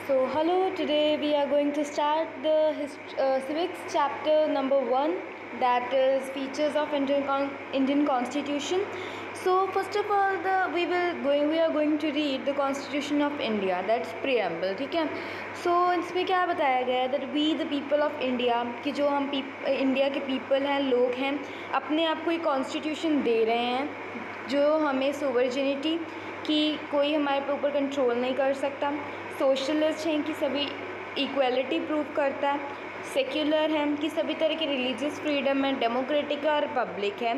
So, hello, today we are going to start the civics chapter number 1, that is features of Indian Constitution. So, first of all, we are going to read the Constitution of India, that's preamble, ठीक है. So, इसमें क्या बताया गया है that we the people of India, कि जो हम इंडिया के people हैं, लोग हैं, अपने आप को एक कॉन्स्टिट्यूशन दे रहे हैं जो हमें सोवर्जिनिटी कि कोई हमारे ऊपर कंट्रोल नहीं कर सकता, सोशलिस्ट हैं कि सभी इक्वलिटी प्रूव करता है, सेक्युलर है कि सभी तरह की रिलीजियस फ्रीडम है, डेमोक्रेटिक और पब्लिक है,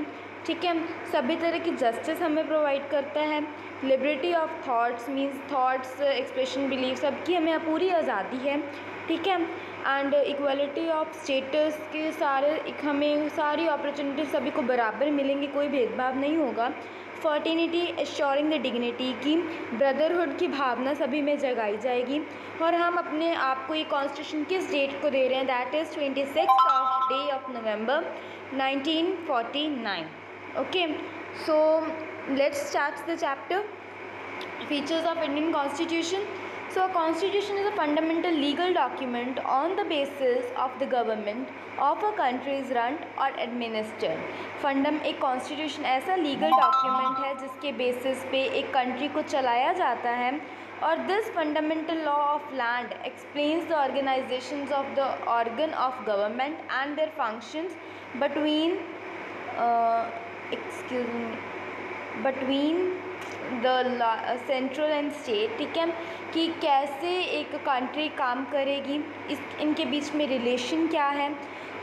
ठीक है, सभी तरह की जस्टिस हमें प्रोवाइड करता है, liberty of thoughts means thoughts expression believe सबकी हमें पूरी आज़ादी है, ठीक है, एंड इक्वलिटी ऑफ स्टेटस के हमें सारी अपॉर्चुनिटी सभी को बराबर मिलेंगी, कोई भेदभाव नहीं होगा, फर्टिनिटी एश्योरिंग द डिग्निटी की ब्रदरहुड की भावना सभी में जगाई जाएगी, और हम अपने आप को ये कॉन्स्टिट्यूशन किस डेट को दे रहे हैं, that is 26 of November 1949. Okay, so let's start the chapter features of Indian constitution. So, a constitution is a fundamental legal document on the basis of the government of a country is run or administered. एक constitution ऐसा legal document है जिसके basis पे एक country को चलाया जाता है, और this fundamental law of land explains the organisations of the organ of government and their functions between the central and state, ठीक है, कि कैसे एक कंट्री काम करेगी, इनके बीच में रिलेशन क्या है,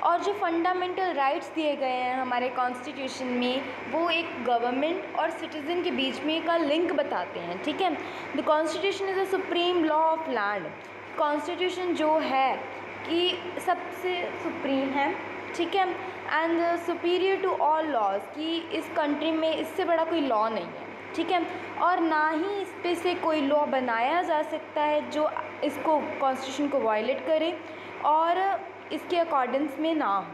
और जो फंडामेंटल राइट्स दिए गए हैं हमारे कॉन्स्टिट्यूशन में वो एक गवर्नमेंट और सिटीज़न के बीच में का लिंक बताते हैं, ठीक है. The constitution is a supreme law of land. Constitution जो है कि सबसे सुप्रीम है, ठीक है, and superior to all laws, कि इस कंट्री में इससे बड़ा कोई लॉ नहीं है, ठीक है, और ना ही इस पे से कोई लॉ बनाया जा सकता है जो इसको कॉन्स्टिट्यूशन को वायलेट करे और इसके अकॉर्डेंस में ना हो.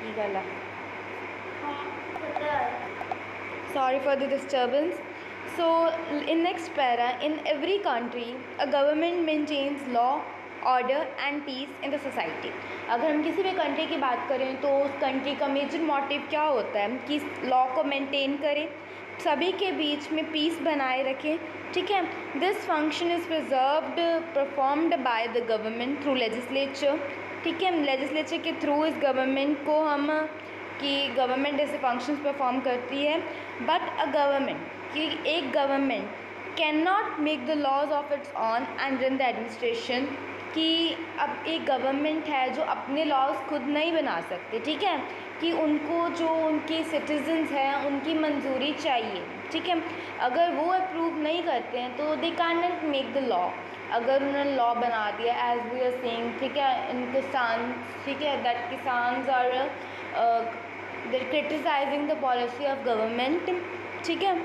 ये गला, sorry for the disturbance. So in next para, in every country a government maintains law order and peace in the society. अगर हम किसी भी कंट्री की बात करें तो उस कंट्री का मेजर मोटिव क्या होता है कि लॉ को मेंटेन करें, सभी के बीच में पीस बनाए रखें, ठीक है. This function is preserved performed by the government through legislature, ठीक है, लेजिस्लेचर के थ्रू इस गवर्नमेंट को हम कि गवर्नमेंट ऐसे फंक्शंस परफॉर्म करती है. बट अ गवर्नमेंट, कि एक government can not make the laws of its own and run the administration, कि अब एक गवर्नमेंट है जो अपने लॉज खुद नहीं बना सकते, ठीक है, कि उनको जो उनके सिटीजन्स हैं उनकी मंजूरी चाहिए, ठीक है. अगर वो अप्रूव नहीं करते हैं तो they can not make the law. अगर उन्होंने लॉ बना दिया एज वी आर सेइंग, ठीक है, इन किसान, ठीक है, दैट किसान्स are there criticizing the policy of government, ठीक है.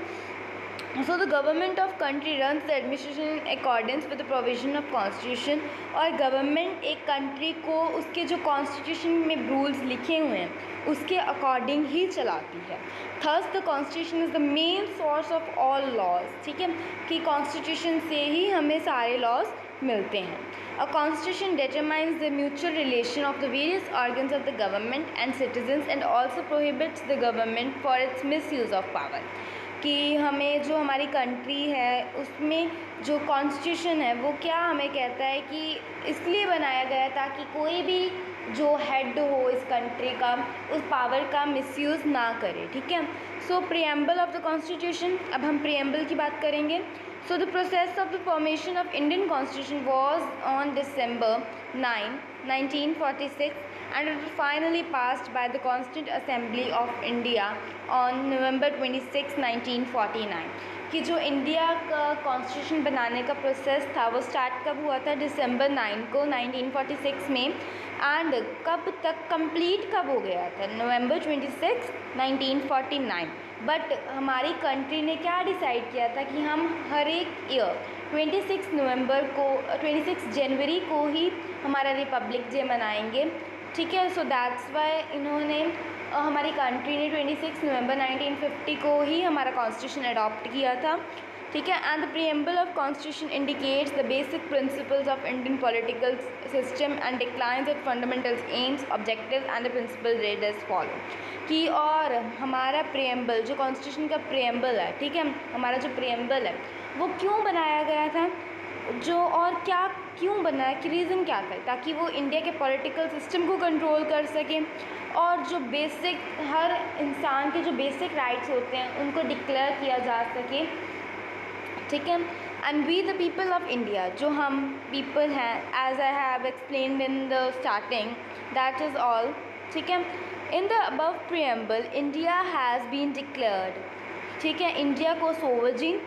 So the government of country runs the administration in accordance with the provision of constitution. और गवर्नमेंट एक कंट्री को उसके जो कॉन्स्टिट्यूशन में रूल्स लिखे हुए हैं उसके अकॉर्डिंग ही चलाती है. Thus the constitution is the main source of all laws, ठीक है, कि कॉन्स्टिट्यूशन से ही हमें सारे लॉज मिलते हैं. A constitution determines the mutual relation of the various organs of the government and citizens and also prohibits the government for its misuse of power. कि हमें जो हमारी कंट्री है उसमें जो कॉन्स्टिट्यूशन है वो क्या हमें कहता है कि इसलिए बनाया गया ताकि कोई भी जो हेड हो इस कंट्री का उस पावर का मिसयूज़ ना करे, ठीक है. सो प्रीएम्बल ऑफ द कॉन्स्टिट्यूशन, अब हम प्रीएम्बल की बात करेंगे. So the process of the formation of Indian Constitution was on December 9, 1946 and it was finally passed by the Constituent Assembly of India on November 26, 1949. कि जो इंडिया का constitution बनाने का प्रोसेस था वो स्टार्ट कब हुआ था, दिसंबर 9 को 1946 में, एंड कब तक कंप्लीट कब हो गया था, नवंबर 26, 1949. बट हमारी कंट्री ने क्या डिसाइड किया था कि हम हर एक ईयर 26 जनवरी को ही हमारा रिपब्लिक डे मनाएंगे, ठीक है. सो दैट्स वाई इन्होंने हमारी कंट्री ने 26 नवंबर 1950 को ही हमारा कॉन्स्टिट्यूशन अडॉप्ट किया था. ठीक है। And the preamble of constitution indicates the basic principles of Indian political system and declines it fundamental aims objectives and the principle read as follow. कि और हमारा प्रीएम्बल जो कॉन्स्टिट्यूशन का प्रीएम्बल है, ठीक है, हमारा जो प्रीएम्बल है वो क्यों बनाया गया था, जो और क्या क्यों बना है, कि रीज़न क्या था, ताकि वो इंडिया के पॉलिटिकल सिस्टम को कंट्रोल कर सके और जो बेसिक हर इंसान के जो बेसिक राइट्स होते हैं उनको डिक्लेयर किया जा सके, ठीक है। And we the people of India, जो हम पीपल हैं, as I have explained in the starting, that is all, ठीक है। In the above preamble India has been declared, ठीक है, इंडिया को sovereign,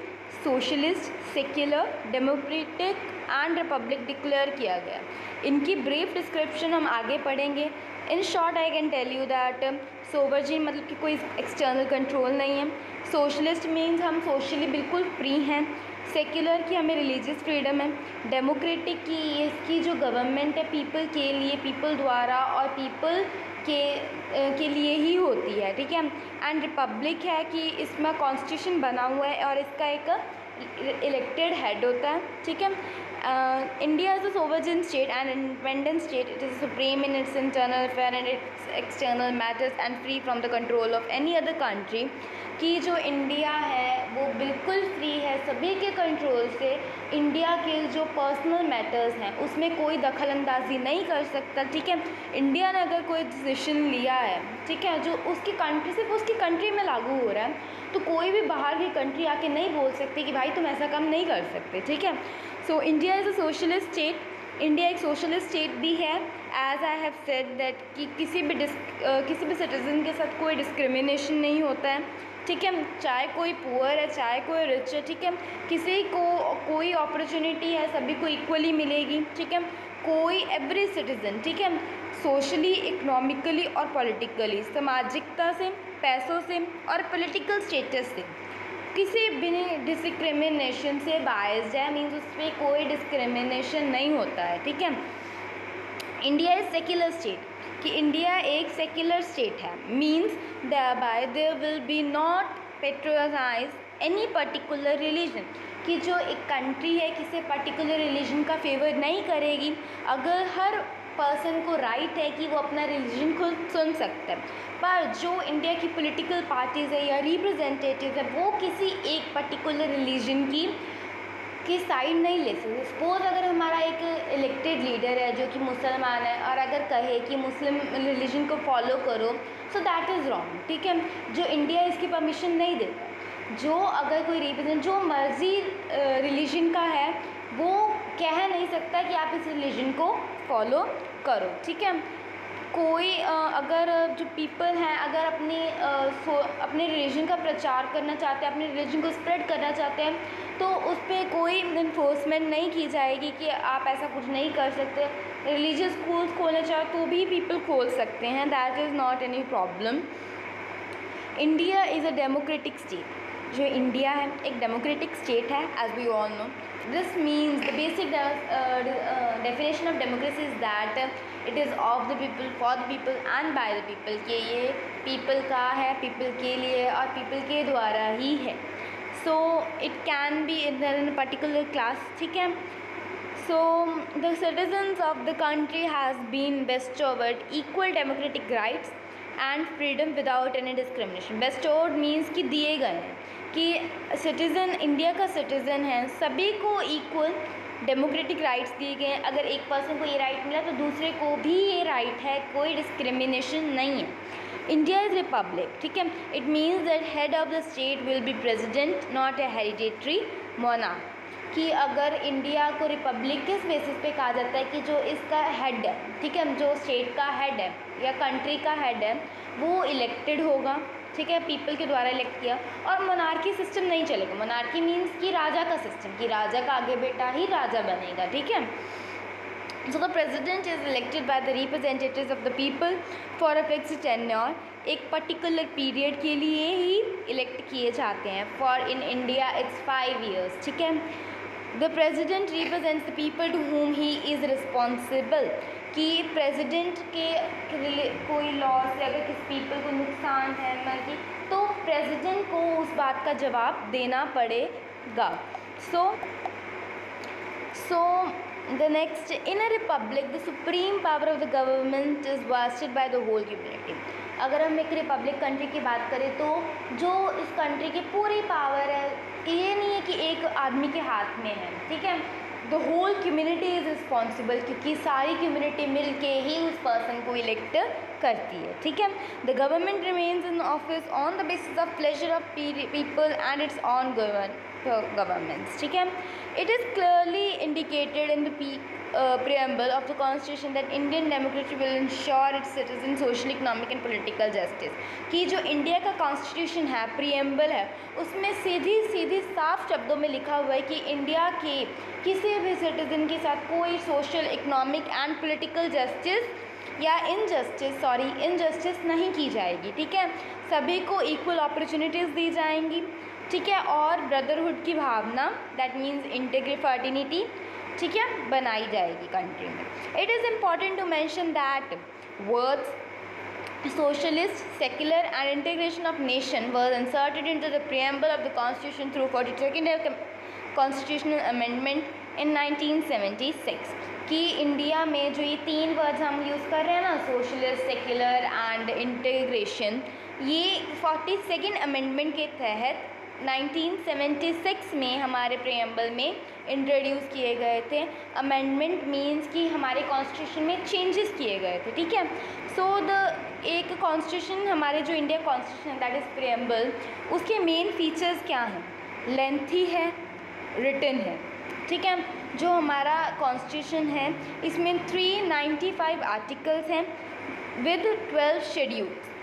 socialist, secular, democratic and republic declare किया गया। इनकी ब्रीफ डिस्क्रिप्शन हम आगे पढ़ेंगे। In short I can tell you that sovereign मतलब कि कोई एक्सटर्नल कंट्रोल नहीं है, सोशलिस्ट मीन्स हम सोशली बिल्कुल फ्री हैं, सेक्युलर की हमें रिलीजियस फ्रीडम है, डेमोक्रेटिक की इसकी जो गवर्नमेंट है पीपल के लिए, पीपल द्वारा और पीपल के लिए ही होती है, ठीक है। एंड रिपब्लिक है कि इसमें कॉन्स्टिट्यूशन बना हुआ है और इसका एक इलेक्टेड हेड होता है, ठीक है। India is a sovereign state and independent state, it is supreme in its internal affair and it's external matters and free from the control of any other country. कि जो इंडिया है वो बिल्कुल free है सभी के कंट्रोल से, India के जो पर्सनल मैटर्स हैं उसमें कोई दखल अंदाजी नहीं कर सकता, ठीक है। इंडिया ने अगर कोई डिसीजन लिया है, ठीक है, जो उसकी कंट्री सिर्फ उसकी कंट्री में लागू हो रहा है, तो कोई भी बाहर की कंट्री आके नहीं बोल सकती कि भाई तुम ऐसा काम नहीं कर सकते, ठीक है। So India is a socialist state, India एक सोशलिस्ट स्टेट भी है, as I have said that कि किसी भी सिटीज़न के साथ कोई डिस्क्रिमिनेशन नहीं होता है, ठीक है, चाहे कोई पुअर है चाहे कोई रिच है, ठीक है, किसी को कोई अपॉर्चुनिटी है सभी को इक्वली मिलेगी, ठीक है, कोई एवरी सिटीज़न, ठीक है, सोशली, इकोनॉमिकली और पॉलिटिकली, सामाजिकता से, पैसों से और पॉलिटिकल स्टेटस से किसी भी डिस्क्रिमिनेशन से बायस्ड है, मीन्स उस पर कोई डिस्क्रिमिनेशन नहीं होता है, ठीक है। इंडिया इज़ सेक्युलर स्टेट, कि इंडिया एक सेक्युलर स्टेट है, means by there will be not patronise any particular religion, कि जो एक कंट्री है किसी पर्टिकुलर रिलीजन का फेवर नहीं करेगी, अगर हर पर्सन को राइट है कि वो अपना रिलीजन खुद चुन सकता है, पर जो इंडिया की पॉलिटिकल पार्टीज़ है या रिप्रेजेंटेटिव है वो किसी एक पर्टिकुलर रिलीजन की साइड नहीं ले सकते। सपोज अगर हमारा एक इलेक्टेड लीडर है जो कि मुसलमान है और अगर कहे कि मुस्लिम रिलीजन को फॉलो करो, सो दैट इज़ रॉन्ग, ठीक है, जो इंडिया इसकी परमिशन नहीं देता। जो अगर कोई रिप्रेजेंट जो मर्जी रिलीजन का है वो कह नहीं सकता कि आप इस रिलीजन को फॉलो करो, ठीक है। कोई अगर जो पीपल हैं अगर अपने रिलीजन का प्रचार करना चाहते हैं, अपने रिलीजन को स्प्रेड करना चाहते हैं, तो उस पर कोई इन्फोर्समेंट नहीं की जाएगी कि आप ऐसा कुछ नहीं कर सकते। रिलीजियस स्कूल्स खोलना चाहो तो भी पीपल खोल सकते हैं, that is not any problem. India is a democratic state, जो इंडिया है एक डेमोक्रेटिक स्टेट है, as we all know. This means the basic definition of democracy is that it is of the people, for the people and by the people, कि ये people का है, people के लिए और पीपल के द्वारा ही है। So it can be in a particular class, ठीक है। So the citizens of the country has been bestowed equal democratic rights and freedom without any discrimination. Bestowed means कि दिए गए हैं, कि सिटीज़न इंडिया का सिटीज़न है, सभी को इक्वल डेमोक्रेटिक राइट्स दिए गए हैं। अगर एक पर्सन को ये राइट मिला तो दूसरे को भी ये राइट है, कोई डिस्क्रिमिनेशन नहीं है। इंडिया इज़ रिपब्लिक, ठीक है, it means that head of the state will be president not a hereditary monarch, कि अगर इंडिया को रिपब्लिक किस बेसिस पे कहा जाता है कि जो इसका हेड है, ठीक है, जो स्टेट का हेड है या कंट्री का हेड है वो इलेक्टेड होगा, ठीक है, पीपल के द्वारा इलेक्ट किया, और मोनार्की सिस्टम नहीं चलेगा। मोनार्की मीन्स कि राजा का सिस्टम, कि राजा का आगे बेटा ही राजा बनेगा, ठीक है। So the president is elected by the representatives of the people for a fixed tenure, एक पर्टिकुलर पीरियड के लिए ही इलेक्ट किए जाते हैं। For in India it's 5 years, ठीक है। The president represents the people to whom he is responsible, कि प्रेसिडेंट के कोई लॉ से अगर किसी पीपल को नुकसान है मतलब तो प्रेसिडेंट को उस बात का जवाब देना पड़े, gov. So the next, in a republic the supreme power of the government is vested by the whole community. अगर हम एक रिपब्लिक कंट्री की बात करें तो जो इस कंट्री की पूरी पावर है, ये नहीं है कि एक आदमी के हाथ में है, ठीक है, the whole community is responsible, क्योंकि सारी कम्युनिटी मिल के ही उस पर्सन को इलेक्ट करती है, ठीक है. The government remains in office on the basis of pleasure of people and it's on governments, ठीक है. It is clearly indicated in the preamble of the constitution that Indian democracy will ensure its citizens social, economic and political justice. कि जो India का constitution है, preamble है, उसमें सीधी साफ शब्दों में लिखा हुआ है कि इंडिया के किसी भी सिटीज़न के साथ कोई social, economic and political justice या इनजस्टिस नहीं की जाएगी, ठीक है. सभी को इक्वल अपॉर्चुनिटीज़ दी जाएंगी, ठीक है, और ब्रदरहुड की भावना, दैट मीन्स इंटीग्रिटी, फर्टिनिटी, ठीक है, बनाई जाएगी कंट्री में. It is important to mention that words socialist, secular and integration of nation was inserted into the preamble of the constitution through 42nd constitutional amendment in 1976. कि India में जो ये 3 words हम यूज़ कर रहे हैं ना, सोशलिस्ट, सेक्युलर एंड इंटीग्रेशन, ये 42nd अमेंडमेंट के तहत 1976 में हमारे प्रीएम्बल में इंट्रोड्यूस किए गए थे. अमेंडमेंट मीन्स कि हमारे कॉन्स्टिट्यूशन में चेंजेस किए गए थे, ठीक है. सो एक कॉन्स्टिट्यूशन, हमारे जो India constitution that is preamble, उसके मेन फीचर्स क्या हैं? लेंथी है, रिटन है, ठीक है. जो हमारा कॉन्स्टिट्यूशन है इसमें 395 आर्टिकल्स हैं with 12 schedules.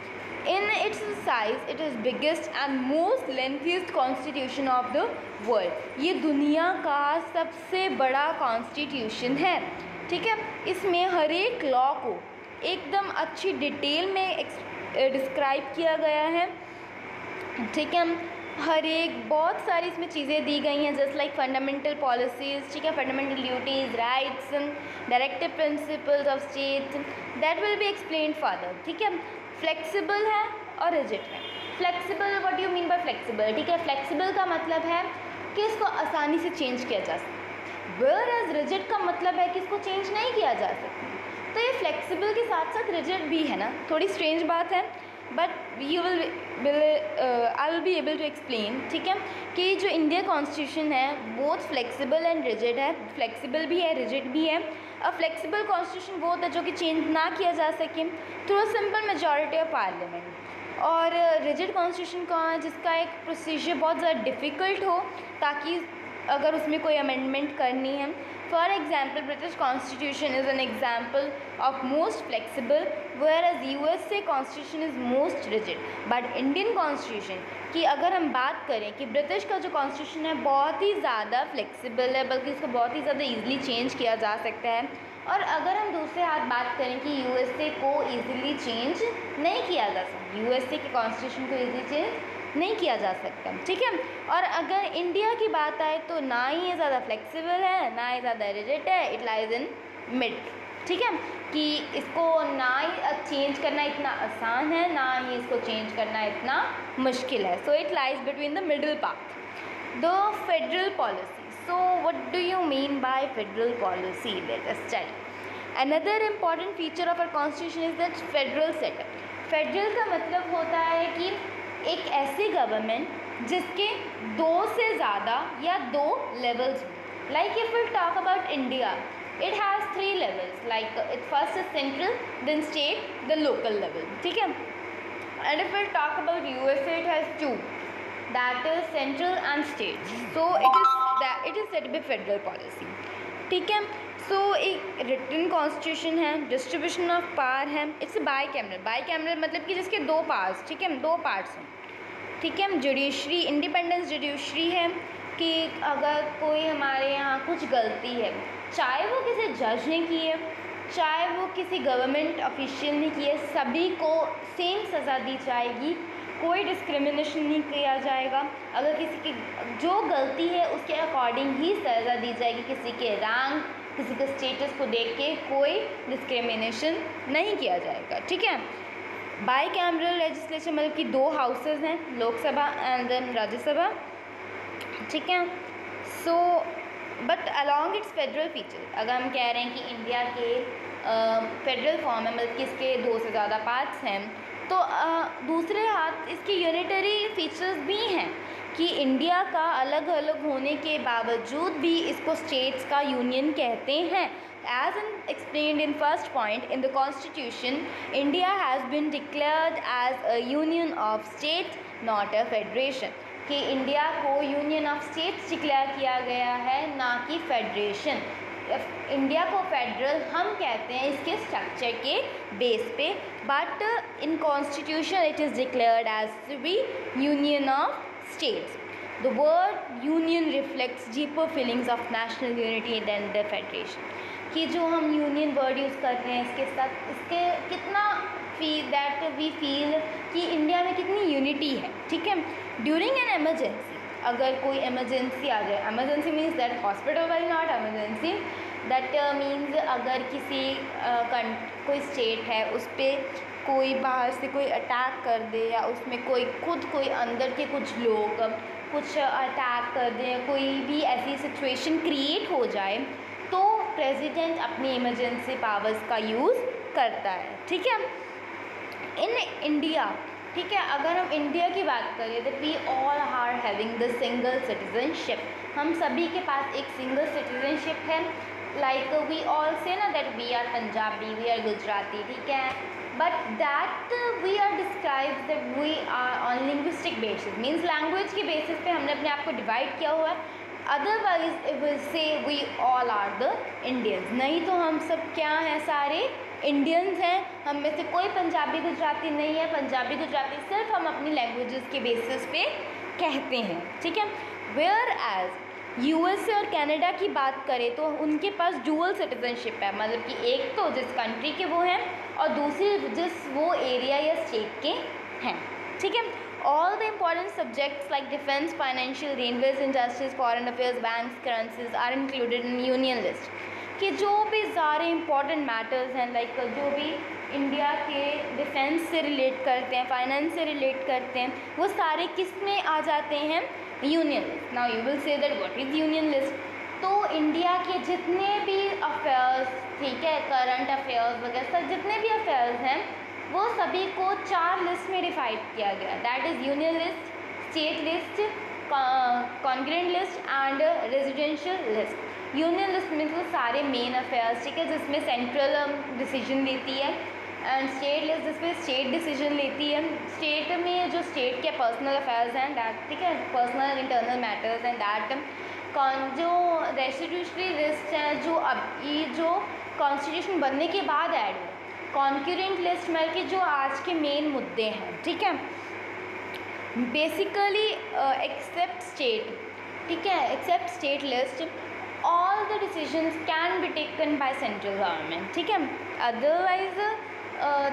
In its size, it is biggest and most lengthiest constitution of the world. ये दुनिया का सबसे बड़ा कॉन्स्टिट्यूशन है, ठीक है. इसमें हर एक लॉ को एकदम अच्छी डिटेल में डिस्क्राइब किया गया है, ठीक है. हर एक बहुत सारी इसमें चीज़ें दी गई हैं, जस्ट लाइक फंडामेंटल पॉलिसीज़, ठीक है, fundamental duties, rights, directive principles of state, that will be explained further, ठीक है. फ्लेक्सिबल है और रिजिड है. Flexible, what do you mean by flexible? ठीक है, फ्लेक्सिबल का मतलब है कि इसको आसानी से चेंज किया जा सकता, वेयर एज रिजिड का मतलब है कि इसको चेंज नहीं किया जा सकता. तो ये फ्लेक्सिबल के साथ साथ रिजिड भी है ना, थोड़ी स्ट्रेंज बात है, but you I will be able to explain, ठीक है. कि जो इंडिया कॉन्स्टिट्यूशन है बोथ फ्लेक्सिबल एंड रिजिड है, फ्लेक्सिबल भी है, रिजिड भी है. अ फ्लेक्सिबल कॉन्स्टिट्यूशन वो होता है जो कि चेंज ना किया जा सके through a simple majority of parliament, और रिजिड कॉन्स्टिट्यूशन का जिसका एक प्रोसीजर बहुत ज़्यादा डिफ़िकल्ट हो, ताकि अगर उसमें कोई अमेंडमेंट करनी है. For example British constitution is an example of most flexible, whereas USA constitution is most rigid. But Indian constitution की अगर हम बात करें कि ब्रिटिश का जो कॉन्स्टिट्यूशन है बहुत ही ज़्यादा फ्लेक्सिबल है, बल्कि इसको बहुत ही ज़्यादा ईजिली चेंज किया जा सकता है. और अगर हम दूसरे हाथ बात करें कि USA को ईजिली चेंज नहीं किया जा सकता, USA के कॉन्स्टिट्यूशन को ईजिली चेंज नहीं किया जा सकता, ठीक है. और अगर इंडिया की बात आए तो ना ही ये ज़्यादा फ्लेक्सिबल है, ना ही ज़्यादा रिजिड है, इट लाइज इन मिड, ठीक है. कि इसको ना ही चेंज करना इतना आसान है, ना ही इसको चेंज करना इतना मुश्किल है. So it lies between the middle path. The federal policy. So what do you mean by federal policy? Let us study. Another important feature of our constitution is that federal setup. Federal का मतलब होता है कि एक ऐसी government जिसके 2 से ज़्यादा या 2 levels. Like if we talk about India, it has 3 levels. Like it first is central, then state, then local level. ठीक है. And if we talk about USA, it has 2. That is central and state. So it is said to be federal policy, ठीक है. सो एक written constitution है, distribution of power है, it's by cameral मतलब कि जिसके 2 पार्ट्स, ठीक है, 2 पार्ट्स हैं, ठीक है. जुडिशरी, इंडिपेंडेंस जुडिशरी है कि अगर कोई हमारे यहाँ कुछ गलती है, चाहे वो किसी जज ने की है, चाहे वो किसी गवर्नमेंट ऑफिशियल ने की है, सभी को सेम सज़ा दी जाएगी, कोई डिस्क्रिमिनेशन नहीं किया जाएगा. अगर किसी की जो गलती है उसके अकॉर्डिंग ही सज़ा दी जाएगी, किसी के रैंक, किसी के स्टेटस को देख के कोई डिस्क्रिमिनेशन नहीं किया जाएगा, ठीक है. बाई कैमरल लेजिस्लेशन मतलब कि 2 हाउसेज हैं, लोकसभा एंड देन राज्यसभा, ठीक है। So but along its federal feature, अगर हम कह रहे हैं कि इंडिया के फेडरल फॉर्म है, मतलब कि इसके 2 से ज़्यादा पार्ट्स हैं, तो दूसरे हाथ इसके यूनिटरी फीचर्स भी हैं कि इंडिया का अलग अलग होने के बावजूद भी इसको स्टेट्स का यूनियन कहते हैं। As explained in first point in the constitution, India has been declared as a union of states, not a federation. कि इंडिया को यूनियन ऑफ स्टेट्स डिक्लेयर किया गया है, ना कि फेडरेशन। इंडिया को फेडरल हम कहते हैं इसके स्ट्रक्चर के बेस पे, but in constitution it is declared as to be union of states. The word union reflects deeper feelings of national unity than the federation. कि जो हम यूनियन वर्ड यूज़ कर रहे हैं इसके साथ इसके कितना दैट वी फील कि इंडिया में कितनी यूनिटी है, ठीक है। ड्यूरिंग एन एमरजेंसी, अगर कोई एमरजेंसी आ जाए, एमरजेंसी मीन्स दैट हॉस्पिटल वाली नॉट एमरजेंसी, दैट मीन्स अगर किसी कोई स्टेट है उस पर कोई बाहर से कोई अटैक कर दे, या उसमें कोई अंदर के कुछ लोग कुछ अटैक कर दें, कोई भी ऐसी सिचुएशन क्रिएट हो जाए, तो प्रेसिडेंट अपनी इमरजेंसी पावर्स का यूज़ करता है, ठीक है। इन इंडिया, ठीक है, अगर हम इंडिया की बात करें that we all are having the single citizenship, हम सभी के पास एक सिंगल सिटीजनशिप है। लाइक वी ऑल से ना that we are Punjabi, we are Gujarati, ठीक है, but that we are describe that we are on linguistic basis, means language के बेसिस पे हमने अपने आप को डिवाइड किया हुआ है। Otherwise it will say we all are the Indians, नहीं तो हम सब क्या हैं, सारे इंडियंस हैं। हम में से कोई पंजाबी गुजराती नहीं है, पंजाबी गुजराती सिर्फ हम अपनी लैंग्वेजेस के बेसिस पे कहते हैं, ठीक है। वेयर एज यूएसए और कनाडा की बात करें तो उनके पास डुअल सिटीजनशिप है, मतलब कि एक तो जिस कंट्री के वो हैं और दूसरी जिस वो एरिया या स्टेट के हैं, ठीक है। All the important subjects like defense, financial, railways, industries, foreign affairs, banks, currencies are included in union list। कि जो भी सारे important matters हैं, लाइक जो भी इंडिया के डिफेंस से रिलेट करते हैं, फाइनेंस से रिलेट करते हैं, वो सारे किस में आ जाते हैं, union list. Now you will say that what is union list. तो इंडिया के जितने भी अफेयर्स, ठीक है, करंट अफेयर्स वगैरह जितने भी अफेयर्स हैं, वो सभी को 4 लिस्ट में डिवाइड किया गया, that is union list, state list, congruent list and residential list. Union list में तो सारे मेन अफेयर्स, ठीक है, जिसमें सेंट्रल डिसीजन लेती है, एंड स्टेट लिस्ट जिसमें स्टेट डिसीजन लेती है। स्टेट में जो स्टेट के पर्सनल अफेयर्स हैं दैट, ठीक है, personal internal matters and that. जो रेस्टिट्यूशनरी लिस्ट है जो अभी जो कॉन्स्टिट्यूशन बनने के बाद ऐड हुई, कॉन्क्यूरेंट लिस्ट में कि जो आज के मेन मुद्दे हैं, ठीक है, बेसिकली एक्सेप्ट स्टेट, ठीक है, except state list all the decisions can be taken by central government, ठीक है। Otherwise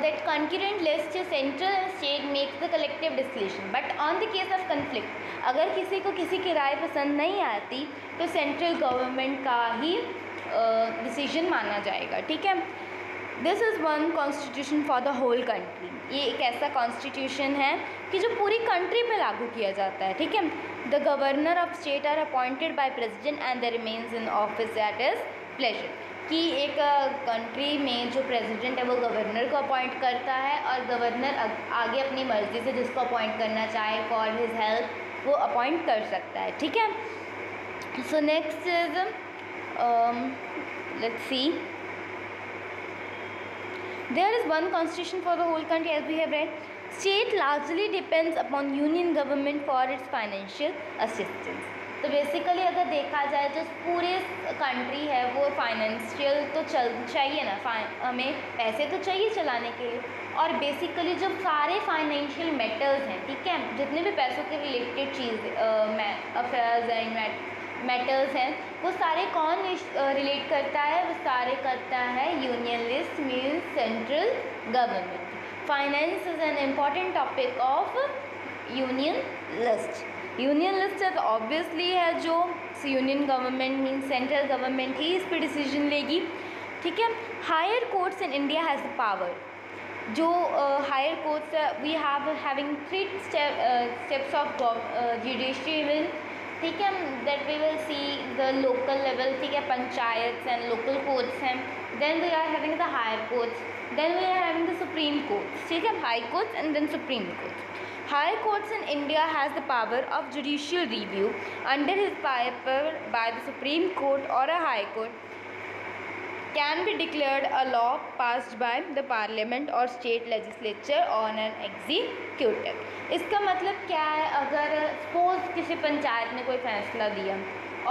that concurrent list central and state makes the collective decision, but on the case of conflict, अगर किसी को किसी की राय पसंद नहीं आती तो सेंट्रल गवर्नमेंट का ही डिसीजन माना जाएगा, ठीक है। This is one constitution for the whole country, ये एक ऐसा कॉन्स्टिट्यूशन है कि जो पूरी कंट्री पे लागू किया जाता है, ठीक है। The governor of state are appointed by president and the remains in office at his pleasure, कि एक कंट्री में जो प्रेसिडेंट है वो गवर्नर को अपॉइंट करता है, और गवर्नर आगे अपनी मर्ज़ी से जिसको अपॉइंट करना चाहे फॉर हिज हेल्प वो अपॉइंट कर सकता है, ठीक है। So next is let's see, there is one constitution for the whole country as we have read. State largely depends upon union government for its financial assistance. तो basically अगर देखा जाए जो पूरे कंट्री है वो फाइनेंशियल तो चाहिए ना, हमें पैसे तो चाहिए चलाने के लिए, और बेसिकली जो सारे फाइनेंशियल मैटर्स हैं, ठीक है, जितने भी पैसों के related cheese affairs and matters हैं, वो सारे कौन रिलेट करता है, वो सारे करता है union list means central government. Finance is an important topic of union list. Union list है तो ऑब्वियसली है जो union government means central government ही इस पर डिसीजन लेगी, ठीक है। Higher courts in India has the power, जो higher courts we having 3 steps of judiciary will ठीक है, that we will see the local level, ठीक है, पंचायत एंड लोकल कोर्ट्स हैं, then we are having the higher courts, then we are having the supreme courts, ठीक है, high courts and then supreme courts. High courts in India has the power of judicial review under his power by the Supreme Court or a High Court can be declared a law passed by the Parliament or state legislature on an executive. इसका मतलब क्या है, अगर suppose किसी पंचायत ने कोई फैसला दिया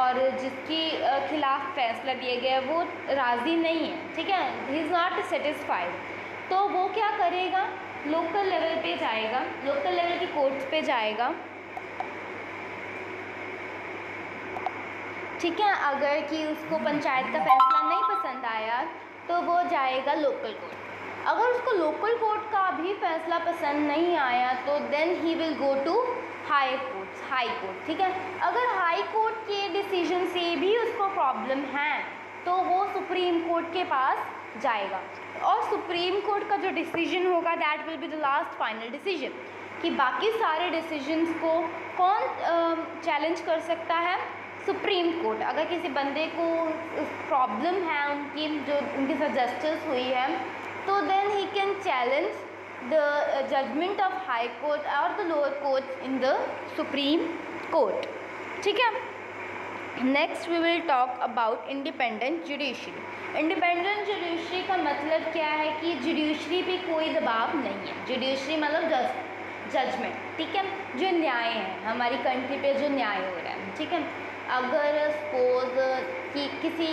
और जिसके खिलाफ फैसला दिया गया वो राज़ी नहीं है, ठीक है, ही इज़ नॉट सेटिस्फाइड, तो वो क्या करेगा, लोकल लेवल पे जाएगा, लोकल लेवल की कोर्ट्स पे जाएगा, ठीक है. अगर कि उसको पंचायत का फैसला नहीं पसंद आया तो वो जाएगा लोकल कोर्ट. अगर उसको लोकल कोर्ट का भी फैसला पसंद नहीं आया तो then he will go to high court, ठीक है. अगर हाई कोर्ट के डिसीजन से भी उसको प्रॉब्लम है तो वो सुप्रीम कोर्ट के पास जाएगा, और सुप्रीम कोर्ट का जो डिसीजन होगा that will be the last final decision, कि बाकी सारे डिसीजंस को कौन चैलेंज कर सकता है, सुप्रीम कोर्ट. अगर किसी बंदे को प्रॉब्लम है उनकी जो उनके साथ जस्टिस हुई है तो then he can challenge the judgment of high court और the lower court in the supreme court, ठीक है. Next we will talk about independent judiciary. Independent judiciary का मतलब क्या है कि जुडिशरी पे कोई दबाव नहीं है. जुडिशरी मतलब जजमेंट, ठीक है, जो न्याय है हमारी कंट्री पे जो न्याय हो रहा है, ठीक है. अगर सपोज कि किसी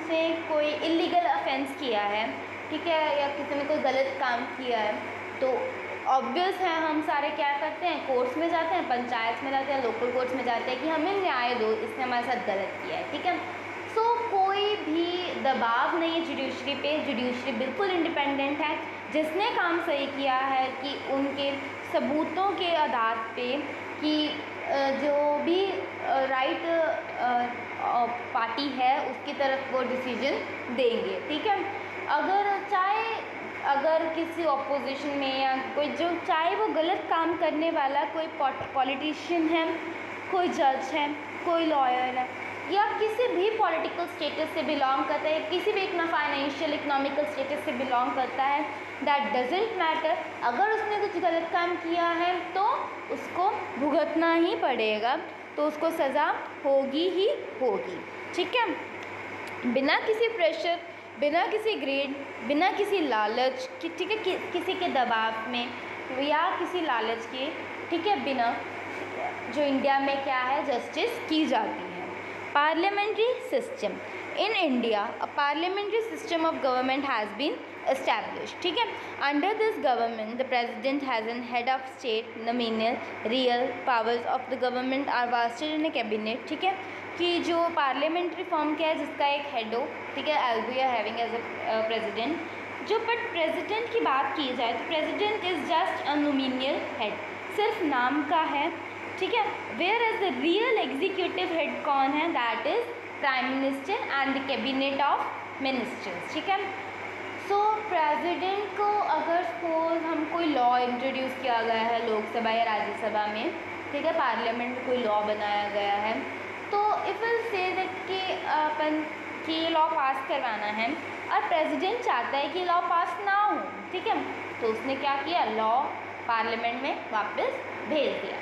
से कोई इलीगल ऑफेंस किया है, ठीक है, या किसी ने कोई गलत काम किया है तो ऑब्वियस है हम सारे क्या करते हैं, कोर्ट्स में जाते हैं, पंचायत में जाते हैं, लोकल कोर्ट्स में जाते हैं कि हमें न्याय दो, इसने हमारे साथ गलत किया है, ठीक है. सो कोई भी दबाव नहीं है जुडिशरी पे. जुडिशरी बिल्कुल इंडिपेंडेंट है. जिसने काम सही किया है कि उनके सबूतों के आधार पे कि जो भी राइट पार्टी है उसकी तरफ वो डिसीजन देंगे, ठीक है. अगर किसी ऑपोजिशन में या कोई जो चाहे वो गलत काम करने वाला कोई पॉलिटिशियन है, कोई जज है, कोई लॉयर है, या किसी भी पॉलिटिकल स्टेटस से बिलोंग करता है, किसी भी फाइनेंशियल इकोनॉमिकल स्टेटस से बिलोंग करता है, दैट डजेंट मैटर. अगर उसने कुछ गलत काम किया है तो उसको भुगतना ही पड़ेगा, तो उसको सज़ा होगी ही होगी, ठीक है. बिना किसी प्रेशर, बिना किसी ग्रेड, बिना किसी लालच की, ठीक है, किसी के दबाव में या किसी लालच के, ठीक है, बिना जो इंडिया में क्या है जस्टिस की जाती है. Parliamentary system in India, a parliamentary system of government has been established, ठीक है. Under this government the president has an head of state. Nominal real powers of the government are vested in a cabinet, ठीक है, कि जो parliamentary form क्या है जिसका एक हेड हो, ठीक है, as we are having as a president. जो बट प्रेसिडेंट की बात की जाए तो president is just a nominal head, सिर्फ नाम का है, ठीक है. Whereas the real executive head कौन है, that is prime minister and the cabinet of ministers, ठीक है. सो प्रेसिडेंट को अगर सपोज हम कोई लॉ इंट्रोड्यूस किया गया है लोकसभा या राज्यसभा में, ठीक है, पार्लियामेंट में कोई लॉ बनाया गया है, तो इफ विल से दैट कि अपन कि ये लॉ पास करवाना है और प्रेसिडेंट चाहता है कि लॉ पास ना हो, ठीक है, तो उसने क्या किया, लॉ पार्लियामेंट में वापस भेज दिया.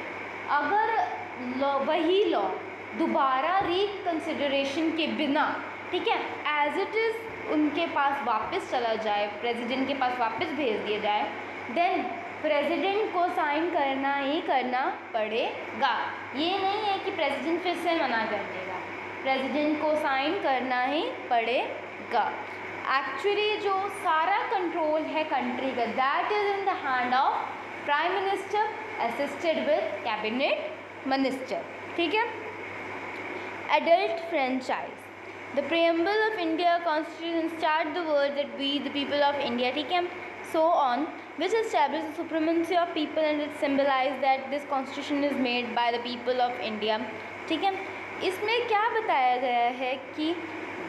अगर वही लॉ दोबारा रिकन्सिडरेशन के बिना, ठीक है, एज इट इज़ उनके पास वापस चला जाए, प्रेसिडेंट के पास वापस भेज दिया जाए, देन प्रेसिडेंट को साइन करना ही करना पड़ेगा. ये नहीं है कि प्रेसिडेंट फिर से मना कर देगा, प्रेसिडेंट को साइन करना ही पड़ेगा. एक्चुअली जो सारा कंट्रोल है कंट्री का that is in the hand of prime minister assisted with cabinet minister, ठीक है. Adult franchise. The preamble of India Constitution start the words that we the people of India, ठीक है, so on, which establish the supremacy of people and it symbolize that this constitution is made by the people of India, ठीक है. इसमें क्या बताया गया है कि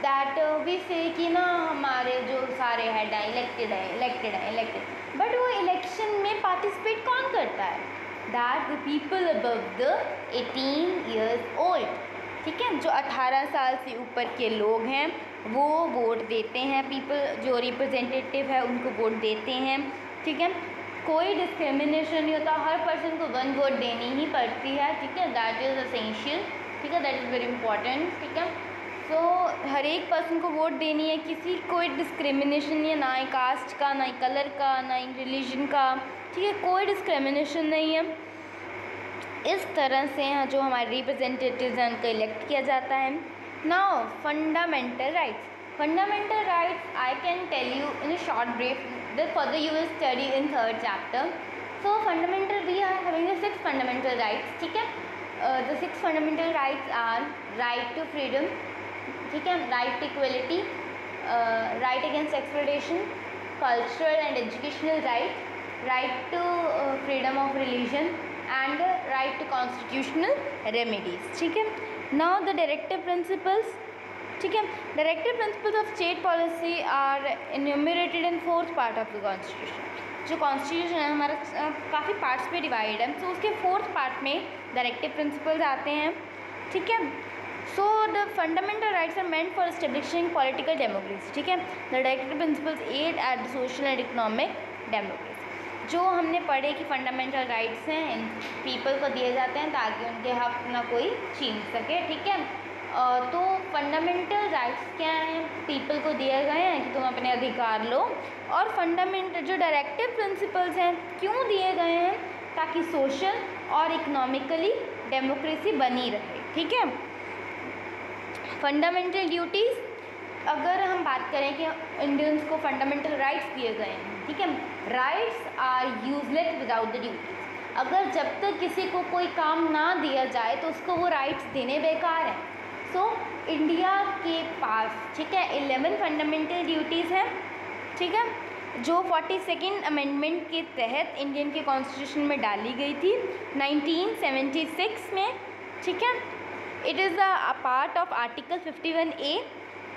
दैट वी से कि ना हमारे जो सारे हेड हैं इलेक्टेड, बट वो इलेक्शन में पार्टिसिपेट कौन करता है, that the people above the 18 years old, ठीक है, जो 18 साल से ऊपर के लोग हैं वो वोट देते हैं, पीपल जो रिप्रेजेंटेटिव है उनको वोट देते हैं, ठीक है। कोई डिस्क्रिमिनेशन नहीं होता, हर पर्सन को 1 वोट देनी ही पड़ती है, ठीक है, दैट इज़ असेंशियल, ठीक है, दैट इज़ वेरी इंपॉर्टेंट, ठीक है। सो हर एक पर्सन को वोट देनी है, किसी कोई डिस्क्रिमिनेशन नहीं है, ना ही कास्ट का, ना ही कलर का, ना ही रिलीजन का, ठीक है, कोई डिस्क्रिमिनेशन नहीं है। इस तरह से जो हमारे रिप्रेजेंटेटिव्स हैं उनको इलेक्ट किया जाता है। Now fundamental rights, fundamental rights I can tell you in a short brief, the further you will study in 3rd chapter. So fundamental we are having the 6 fundamental rights, ठीक है। The 6 fundamental rights are right to freedom, ठीक है, right to equality, right against exploitation, cultural and educational right, right to freedom of religion and right to constitutional remedies, ठीक है। now the directive principles, ठीक है, directive principles of state policy are enumerated in 4th part of the constitution। जो constitution है हमारा काफ़ी parts पे divide है, तो उसके 4th पार्ट में डायरेक्टिव प्रिंसिपल्स आते हैं, ठीक है। So the fundamental rights are meant for establishing political democracy, ठीक है। The directive principles aimed at the social and economic democracy. जो हमने पढ़े कि फंडामेंटल राइट्स हैं इन पीपल को दिए जाते हैं ताकि उनके हक ना कोई छीन सके, ठीक है। तो फंडामेंटल राइट्स क्या हैं, पीपल को दिए गए हैं कि तुम अपने अधिकार लो, और फंडामेंटल जो डायरेक्टिव प्रिंसिपल्स हैं क्यों दिए गए हैं, ताकि सोशल और इकोनॉमिकली डेमोक्रेसी बनी रहे, ठीक है। फंडामेंटल ड्यूटीज़, अगर हम बात करें कि इंडियंस को फंडामेंटल राइट्स दिए गए हैं, ठीक है, rights are useless without the duties. अगर जब तक किसी को कोई काम ना दिया जाए तो उसको वो राइट्स देने बेकार हैं। सो इंडिया के पास, ठीक है, 11 फंडामेंटल ड्यूटीज़ हैं, ठीक है, जो 42nd अमेंडमेंट के तहत इंडियन के कॉन्स्टिट्यूशन में डाली गई थी 1976 में, ठीक है। It is a part of article 51A,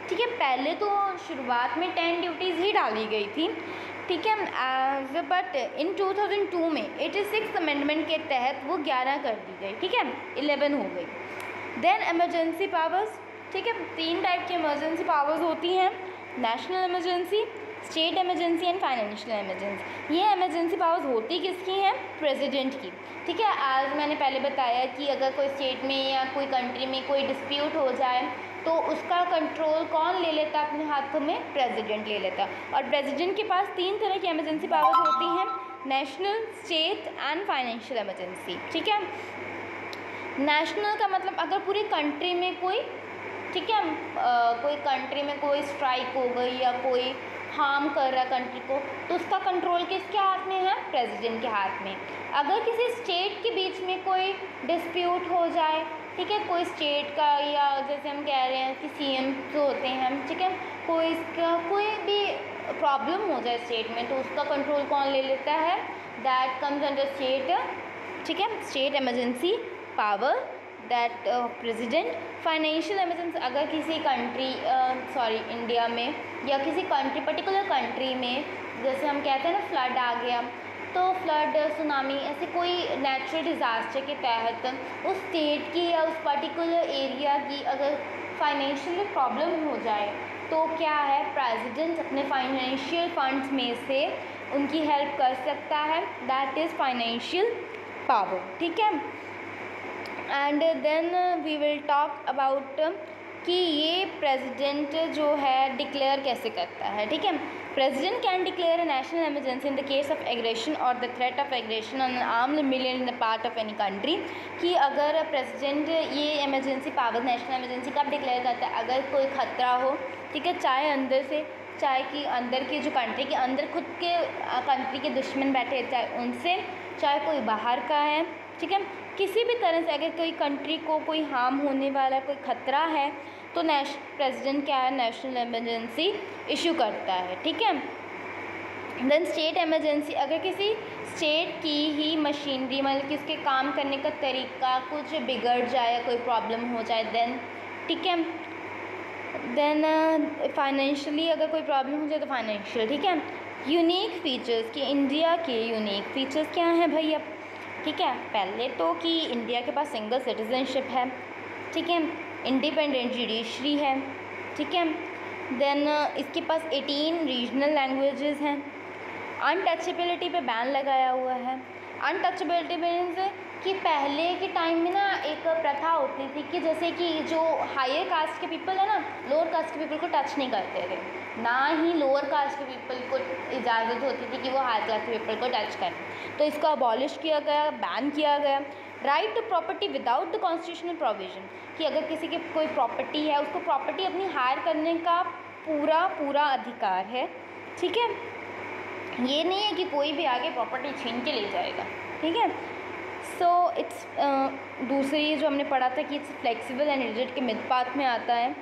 ठीक है। पहले तो शुरुआत में 10 ड्यूटीज़ ही डाली गई थी, ठीक है, बट इन 2002 में 86th अमेंडमेंट के तहत वो 11 कर दी गई, ठीक है, 11 हो गई। देन इमरजेंसी पावर्स, ठीक है, 3 टाइप की इमरजेंसी पावर्स होती हैं, national emergency, state emergency and financial emergency. ये इमरजेंसी पावर्स होती किसकी हैं, प्रेसिडेंट की, ठीक है। आज मैंने पहले बताया कि अगर कोई स्टेट में या कोई कंट्री में कोई डिस्प्यूट हो जाए तो उसका कंट्रोल कौन ले लेता है अपने हाथों में, प्रेसिडेंट ले लेता है। और प्रेसिडेंट के पास 3 तरह की इमरजेंसी पावर्स होती हैं, national, state and financial emergency, ठीक है। नेशनल का मतलब अगर पूरी कंट्री में कोई, ठीक है, कोई कंट्री में कोई स्ट्राइक हो गई या कोई हार्म कर रहा है कंट्री को, तो उसका कंट्रोल किसके हाथ में है, प्रेसिडेंट के हाथ में। अगर किसी स्टेट के बीच में कोई डिस्प्यूट हो जाए, ठीक है, कोई स्टेट का या जैसे हम कह रहे हैं कि CM जो होते हैं हम, ठीक है, कोई इसका कोई भी प्रॉब्लम हो जाए स्टेट में तो उसका कंट्रोल कौन ले लेता है, दैट कम्स अंडर स्टेट, ठीक है, state emergency power, that president. Financial emergency, अगर किसी कंट्री इंडिया में या किसी कंट्री पर्टिकुलर कंट्री में जैसे हम कहते हैं ना फ्लड आ गया, तो फ्लड, सुनामी, ऐसे कोई नेचुरल डिज़ास्टर के तहत उस स्टेट की या उस पर्टिकुलर एरिया की अगर फाइनेंशियली प्रॉब्लम हो जाए तो क्या है, प्रेसिडेंट अपने फाइनेंशियल फंड्स में से उनकी हेल्प कर सकता है, दैट इज़ फाइनेंशियल पावर, ठीक है। And then we will talk about कि ये प्रेसिडेंट जो है डिक्लेयर कैसे करता है, ठीक है। President can declare a national emergency in the case of aggression और the threat of aggression on an armed million in the part of any country, कि अगर प्रेसिडेंट ये इमरजेंसी पावर नेशनल इमरजेंसी कब डिक्लेयर करता है, अगर कोई ख़तरा हो, ठीक है, चाहे अंदर से, चाहे कि अंदर की जो कंट्री के अंदर खुद के कंट्री के दुश्मन बैठे चाहे उनसे, चाहे कोई बाहर का है, ठीक है, किसी भी तरह से अगर कोई कंट्री को कोई हार्म होने वाला कोई ख़तरा है तो प्रेसिडेंट क्या है, नेशनल इमरजेंसी इशू करता है, ठीक है। देन स्टेट इमरजेंसी, अगर किसी स्टेट की ही मशीनरी मतलब कि उसके काम करने का तरीका कुछ बिगड़ जाए या कोई प्रॉब्लम हो जाए देन, ठीक है। देन फाइनेंशियली अगर कोई प्रॉब्लम हो जाए तो फाइनेंशियल, ठीक है। यूनिक फीचर्स, कि इंडिया के यूनिक फीचर्स क्या हैं भैया, ठीक है। पहले तो कि इंडिया के पास सिंगल सिटीजनशिप है, ठीक है, इंडिपेंडेंट जुडिशरी है, ठीक है, देन इसके पास 18 रीजनल लैंग्वेजेस हैं, अनटचेबिलिटी पे बैन लगाया हुआ है। अनटचेबिलिटी मीन्स कि पहले के टाइम में ना एक प्रथा होती थी कि जैसे कि जो हायर कास्ट के पीपल है ना, लोअर कास्ट के पीपल को टच नहीं करते थे, ना ही लोअर कास्ट के पीपल को इजाज़त होती थी कि वो हायर क्लास के पीपल को टच करें। तो इसको अबॉलिश किया गया, बैन किया गया। Right to property without the constitutional provision, कि अगर किसी की कोई प्रॉपर्टी है उसको प्रॉपर्टी अपनी हायर करने का पूरा अधिकार है, ठीक है। ये नहीं है कि कोई भी आगे प्रॉपर्टी छीन के ले जाएगा, ठीक है। सो इट्स दूसरी जो हमने पढ़ा था कि इट्स फ्लेक्सिबल एंड रिजिड के मिड पाथ में आता है।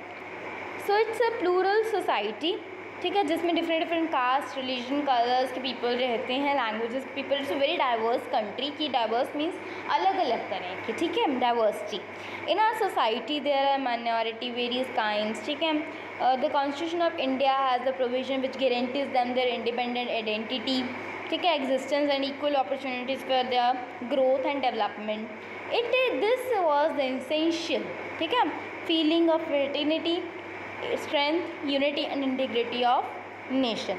So it's a plural society, ठीक है, जिसमें डिफरेंट कास्ट, रिलीजन, कलर्स के पीपल रहते हैं, लैंग्वेजेस के people. It's a very diverse country, की डाइवर्स मीन्स अलग अलग तरह की, ठीक है, diversity. In our society there are minority various kinds, ठीक है। The constitution of India has the provision which guarantees them their independent identity, ठीक है, existence and equal opportunities for their growth and development. This was the essential, ठीक है, feeling of fraternity, strength, unity and integrity of nation.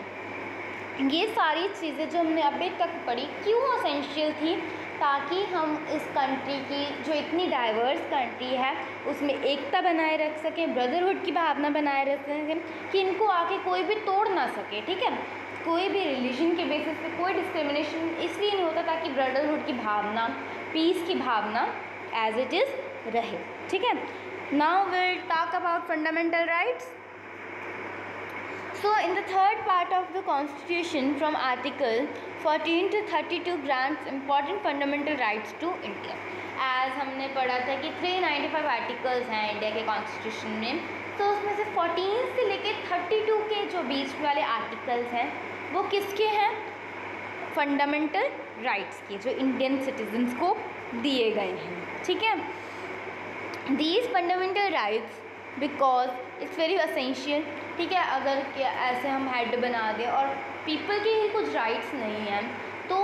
ये सारी चीज़ें जो हमने अभी तक पढ़ी क्यों एसेंशियल थी, ताकि हम इस कंट्री की जो इतनी डाइवर्स कंट्री है उसमें एकता बनाए रख सकें, ब्रदरहुड की भावना बनाए रख सकें, कि इनको आके कोई भी तोड़ ना सके, ठीक है। कोई भी रिलीजन के बेसिस पे कोई डिस्क्रिमिनेशन इसलिए नहीं होता ताकि ब्रदरहुड की भावना, पीस की भावना एज इट इज़ रहे, ठीक है। Now will talk about fundamental rights. So in the third part of the constitution from article 14 to 32 grants important fundamental rights to India। as हमने पढ़ा था कि 395 आर्टिकल्स हैं इंडिया के कॉन्स्टिट्यूशन में, तो उसमें से 14 से लेके 32 के जो बीच वाले आर्टिकल्स हैं वो किसके हैं, फंडामेंटल राइट्स के, जो इंडियन सिटीजन्स को दिए गए हैं, ठीक है। These fundamental rights because it's very essential, ठीक है। अगर क्या ऐसे हम हेड बना दें और पीपल के ही कुछ राइट्स नहीं हैं तो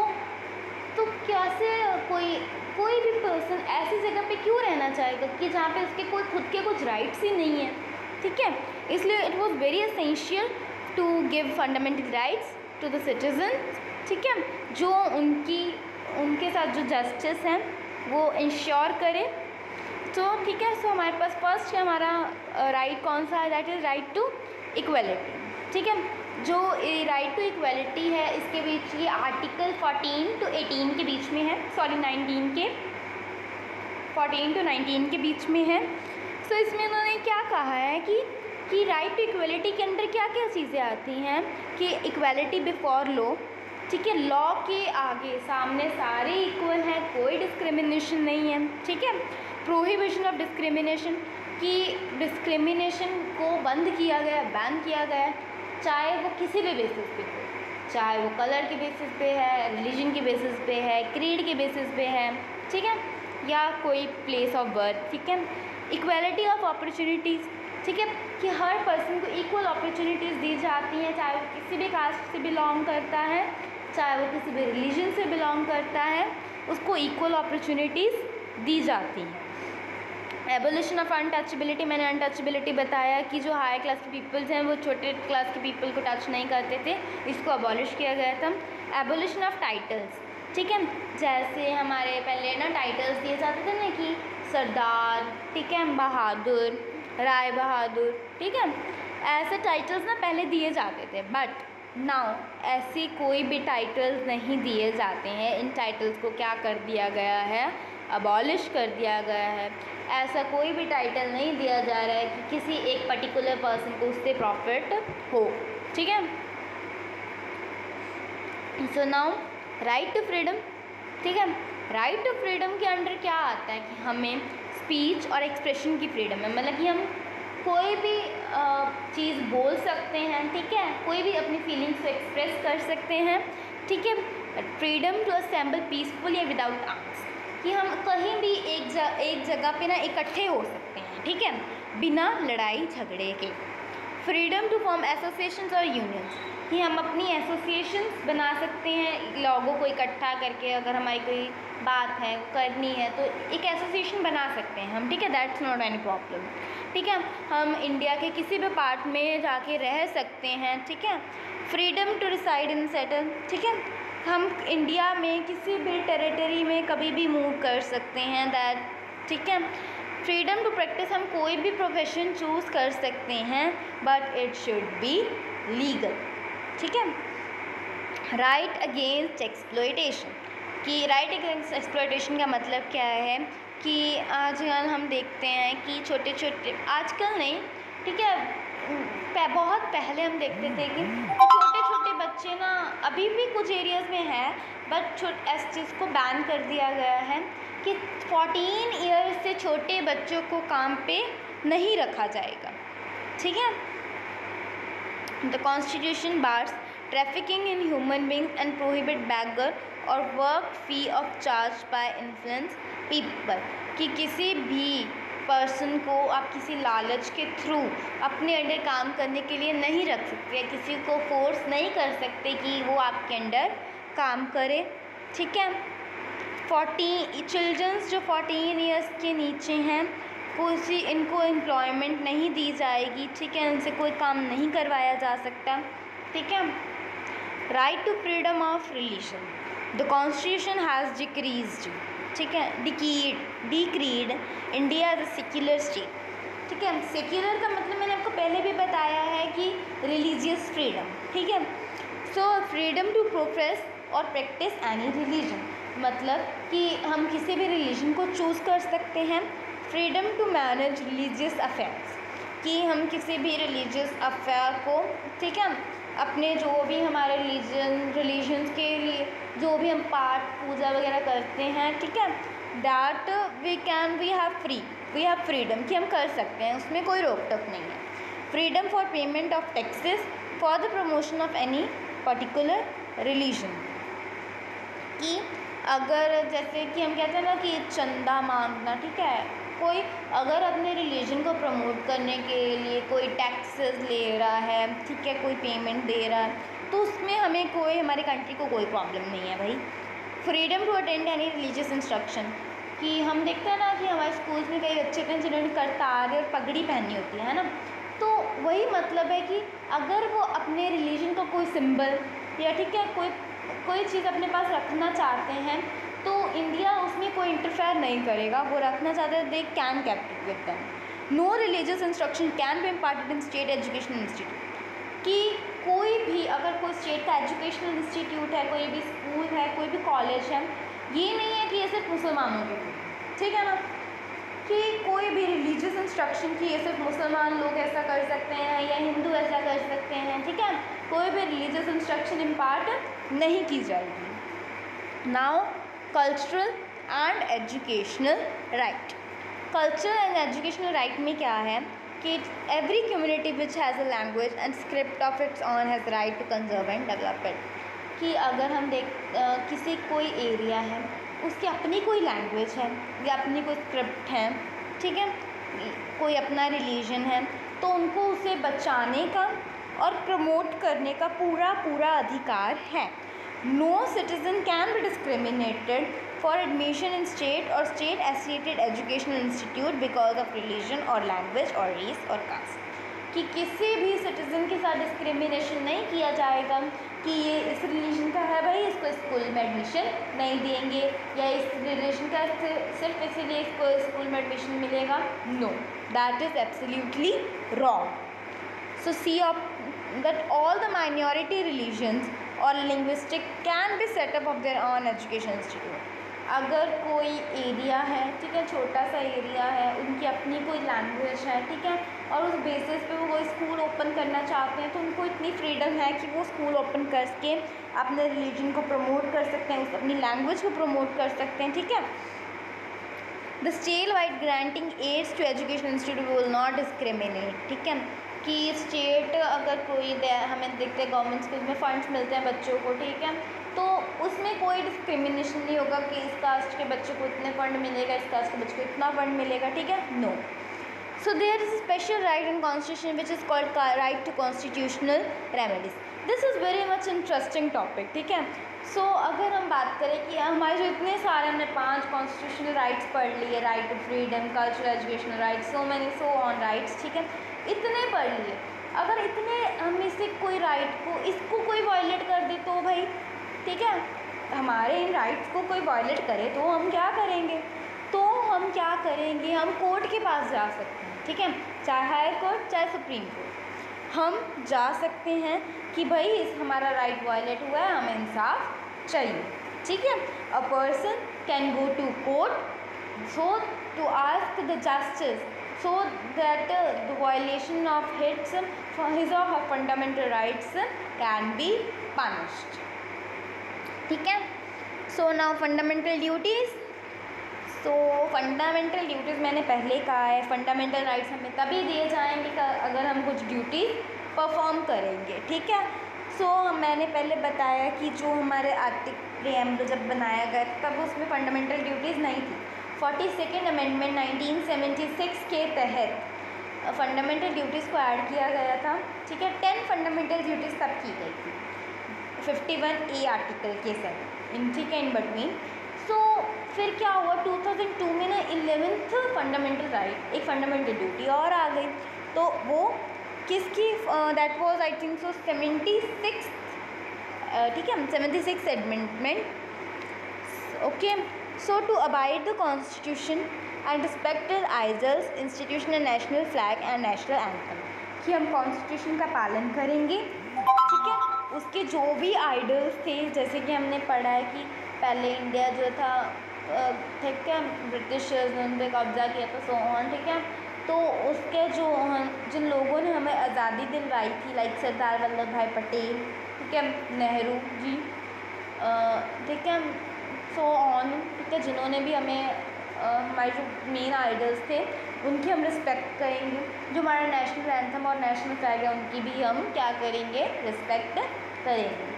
कैसे कोई भी पर्सन ऐसी जगह पे क्यों रहना चाहेगा कि जहाँ पे उसके कोई खुद के कुछ राइट्स ही नहीं हैं, ठीक है। इसलिए it was very essential to give fundamental rights to the citizen, ठीक है, जो उनके साथ जो जस्टिस हैं वो इंश्योर करें। तो ठीक है, सो हमारे पास फर्स्ट है हमारा राइट कौन सा है, that is right to equality, ठीक है। जो राइट टू इक्वलिटी है इसके बीच ये आर्टिकल 14 to 18 के बीच में है, सॉरी 14 to 19 के बीच में है। सो इसमें उन्होंने क्या कहा है कि राइट टू इक्वलिटी के अंदर क्या क्या चीज़ें आती हैं, कि इक्वलिटी बिफोर लॉ, ठीक है, लॉ के आगे सामने सारे इक्वल हैं, कोई डिस्क्रिमिनेशन नहीं है, ठीक है। प्रोहिबिशन ऑफ डिस्क्रिमिनेशन, कि डिस्क्रिमिनेशन को बंद किया गया, बैन किया गया, चाहे वो किसी भी बेसिस पे हो, चाहे वो कलर के बेसिस पे है, रिलीजन के बेसिस पे है, क्रीड के बेसिस पे है, ठीक है, या कोई प्लेस ऑफ बर्थ, ठीक है। इक्वलिटी ऑफ अपॉर्चुनिटीज़, ठीक है, कि हर पर्सन को इक्वल अपॉर्चुनिटीज़ दी जाती हैं, चाहे वो किसी भी कास्ट से बिलोंग करता है, चाहे वो किसी भी रिलीजन से बिलोंग करता है, उसको इक्वल अपॉर्चुनिटीज़ दी जाती हैं। एबोलिशन ऑफ अनटचेबिलिटी, मैंने अनटचेबिलिटी बताया कि जो हाई क्लास के पीपल्स हैं वो छोटे क्लास के पीपल को टच नहीं करते थे, इसको अबॉलिश किया गया था। एबोलिशन ऑफ टाइटल्स, ठीक है, जैसे हमारे पहले ना टाइटल्स दिए जाते थे ना कि सरदार, ठीक है, बहादुर, राय बहादुर, ठीक है, ऐसे टाइटल्स ना पहले दिए जाते थे, बट नाउ ऐसे कोई भी टाइटल्स नहीं दिए जाते हैं। इन टाइटल्स को क्या कर दिया गया है, अबॉलिश कर दिया गया है। ऐसा कोई भी टाइटल नहीं दिया जा रहा है कि किसी एक पर्टिकुलर पर्सन को उससे प्रॉफिट हो, ठीक है। So now right to freedom, ठीक है, राइट टू फ्रीडम के अंडर क्या आता है कि हमें स्पीच और एक्सप्रेशन की फ्रीडम है, मतलब कि हम कोई भी चीज़ बोल सकते हैं, ठीक है, कोई भी अपनी फीलिंग्स को एक्सप्रेस कर सकते हैं, ठीक है। फ्रीडम टू असेंबल पीसफुल या विदाउट आर्म्स, कि हम कहीं भी एक जगह पे ना इकट्ठे हो सकते हैं, ठीक है, बिना लड़ाई झगड़े के। फ्रीडम टू फॉर्म एसोसिएशंस और यूनियंस, कि हम अपनी एसोसिएशंस बना सकते हैं लोगों को इकट्ठा करके, अगर हमारी कोई बात है करनी है तो एक एसोसिएशन बना सकते हैं हम, ठीक है, दैट्स नॉट एनी प्रॉब्लम, ठीक है। हम इंडिया के किसी भी पार्ट में जाके रह सकते हैं, ठीक है। Freedom to reside in settle, ठीक है, हम इंडिया में किसी भी टेरिटरी में कभी भी मूव कर सकते हैं, दैट, ठीक है। फ्रीडम टू प्रैक्टिस, हम कोई भी प्रोफेशन चूज़ कर सकते हैं but it should be legal, ठीक है। राइट अगेंस्ट एक्सप्लॉयटेशन, कि राइट अगेंस्ट एक्सप्लॉयटेशन का मतलब क्या है कि आजकल हम देखते हैं कि छोटे छोटे, आजकल नहीं, ठीक है, बहुत पहले हम देखते थे कि छोटे छोटे बच्चे ना, अभी भी कुछ एरियाज़ में है बट इस चीज़ को बैन कर दिया गया है कि 14 ईयर्स से छोटे बच्चों को काम पे नहीं रखा जाएगा, ठीक है। The constitution bars trafficking in human beings and prohibit beggar और work fee of charge by influence people, कि किसी भी पर्सन को आप किसी लालच के थ्रू अपने अंडर काम करने के लिए नहीं रख सकते, या किसी को फोर्स नहीं कर सकते कि वो आपके अंडर काम करे, ठीक है। 40 चिल्ड्रंस जो 14 ईयर्स के नीचे हैं, कोई इनको एम्प्लॉयमेंट नहीं दी जाएगी, ठीक है, उनसे कोई काम नहीं करवाया जा सकता, ठीक है। Right to freedom of religion, the constitution has decreased, ठीक है, decreed India as a secular state, ठीक है। सेक्युलर का मतलब मैंने आपको पहले भी बताया है कि रिलीजियस फ्रीडम, ठीक है। सो फ्रीडम टू प्रोफेस और प्रैक्टिस एनी रिलीजन, मतलब कि हम किसी भी रिलीजन को चूज़ कर सकते हैं। Freedom to manage religious affairs, कि हम किसी भी रिलीजियस अफेयर को, ठीक है, अपने जो भी हमारे रिलीजन्स के लिए जो भी हम पाठ पूजा वगैरह करते हैं, ठीक है, दैट वी हैव फ्रीडम, कि हम कर सकते हैं, उसमें कोई रोक टोक नहीं है। Freedom for payment of taxes for the promotion of any particular religion, कि अगर जैसे कि हम कहते हैं ना कि चंदा मांगना, ठीक है, कोई अगर अपने रिलीजन को प्रमोट करने के लिए कोई टैक्सेस ले रहा है, ठीक है, कोई पेमेंट दे रहा है, तो उसमें हमें कोई, हमारी कंट्री को कोई प्रॉब्लम नहीं है भाई। Freedom to attend any religious instruction, कि हम देखते हैं ना कि हमारे स्कूल्स में कई बच्चे थे जिन्होंने करतार और पगड़ी पहनी होती है ना, तो वही मतलब है कि अगर वो अपने रिलीजन का कोई सिंबल या, ठीक है, कोई चीज़ अपने पास रखना चाहते हैं तो इंडिया उसमें कोई इंटरफेयर नहीं करेगा, वो रखना चाहते हैं, they can keep it with them. No religious instruction can be imparted in state educational institute, कि कोई भी अगर कोई स्टेट का एजुकेशनल इंस्टीट्यूट है, कोई भी स्कूल है, कोई भी कॉलेज है, ये नहीं है कि ये सिर्फ मुसलमानों के लिए, ठीक है ना, कि कोई भी रिलीजियस इंस्ट्रक्शन की ये सिर्फ मुसलमान लोग ऐसा कर सकते हैं या हिंदू ऐसा कर सकते हैं, ठीक है, कोई भी रिलीजियस इंस्ट्रक्शन इम्पार्ट नहीं की जाएगी। Now cultural and educational right, cultural and educational right में क्या है कि every community which has a language and script of its own has right to conserve and develop it, कि अगर हम किसी कोई एरिया है, उसकी अपनी कोई लैंग्वेज है या अपनी कोई स्क्रिप्ट है, ठीक है, कोई अपना रिलीजन है, तो उनको उसे बचाने का और प्रमोट करने का पूरा अधिकार है। No citizen can be discriminated for admission in state और state associated educational institute because of religion और लैंग्वेज और रेस और कास्ट, कि किसी भी सिटीज़न के साथ डिस्क्रिमिनेशन नहीं किया जाएगा कि ये इस रिलीजन का है भाई, इसको स्कूल में एडमिशन नहीं देंगे, या इस रिलीजन का सिर्फ इसीलिए इसको स्कूल में एडमिशन मिलेगा। No, that is absolutely wrong. So see of that all the minority religions और linguistic can be set up of their on education institute. अगर कोई एरिया है, ठीक है, छोटा सा एरिया है, उनकी अपनी कोई लैंग्वेज है, ठीक है, और उस बेसिस पे वो कोई स्कूल ओपन करना चाहते हैं, तो उनको इतनी फ्रीडम है कि वो स्कूल ओपन करके अपने रिलीजन को प्रमोट कर सकते हैं, अपनी लैंग्वेज को प्रमोट कर सकते हैं, ठीक है। The state while granting aids to education institute will not discriminate, ठीक है, कि स्टेट अगर कोई हमें देखते हैं गवर्नमेंट स्कूल में फंड्स मिलते हैं बच्चों को, ठीक है, तो उसमें कोई डिस्क्रिमिनेशन नहीं होगा कि इस कास्ट के बच्चे को इतने फ़ंड मिलेगा, इस कास्ट के बच्चे को इतना फ़ंड मिलेगा, ठीक है, no. So there is a special right in constitution which is called right to constitutional remedies. This is very much interesting topic, ठीक है. So अगर हम बात करें कि हमारे जो इतने सारे हमने 5 कॉन्स्टिट्यूशनल राइट्स पढ़ लिए, right to freedom, cultural educational rights, so many so on rights, ठीक है, इतने पढ़ लिए. अगर इतने हम इससे कोई राइट को इसको कोई वायलेट कर दे तो भाई, ठीक है, हमारे इन राइट्स को कोई वायलेट करे तो हम क्या करेंगे, हम कोर्ट के पास जा सकते हैं, ठीक है, चाहे हायर कोर्ट चाहे सुप्रीम कोर्ट, हम जा सकते हैं कि भाई इस हमारा राइट वायलेट हुआ है, हमें इंसाफ चाहिए, ठीक है. A person can go to court so to ask the justice so that the violation of his और her fundamental rights can be punished, ठीक है. So now fundamental duties. तो फंडामेंटल ड्यूटीज़ मैंने पहले कहा है, फंडामेंटल राइट्स हमें तभी दिए जाएंगे अगर हम कुछ ड्यूटीज़ परफॉर्म करेंगे, ठीक है. सो मैंने पहले बताया कि जो हमारे प्रीएम्बल जब बनाया गया तब उसमें फंडामेंटल ड्यूटीज़ नहीं थी. 42nd अमेंडमेंट 1976 के तहत फंडामेंटल ड्यूटीज़ को ऐड किया गया था, ठीक है. 10 फंडामेंटल ड्यूटीज़ तब की गई थी 51A आर्टिकल के साथ इन, ठीक है, इन बिटवीन. सो फिर क्या हुआ 2002 में ना 11th फंडामेंटल राइट, एक फंडामेंटल ड्यूटी और आ गई. तो वो किसकी, that was I think so 76, ठीक है, 76 amendment. Okay. So to abide the constitution and respect ideals, institution and national flag and national anthem, कि हम कॉन्स्टिट्यूशन का पालन करेंगे, ठीक है. उसके जो भी आइडल्स थे, जैसे कि हमने पढ़ा है कि पहले इंडिया जो था, ठीक है, ब्रिटिशर्स ने उन पर कब्जा किया था, सो ऑन, ठीक है. तो उसके जो जिन लोगों ने हमें आज़ादी दिलवाई थी, लाइक सरदार वल्लभ भाई पटेल, ठीक है, नेहरू जी, ठीक है, सो ऑन, ठीक है, जिन्होंने भी हमें हमारे जो मेन आइडल्स थे उनकी हम रिस्पेक्ट करेंगे. जो हमारा नेशनल एंथम और नेशनल फ्लैग है उनकी भी हम क्या करेंगे, रिस्पेक्ट करेंगे.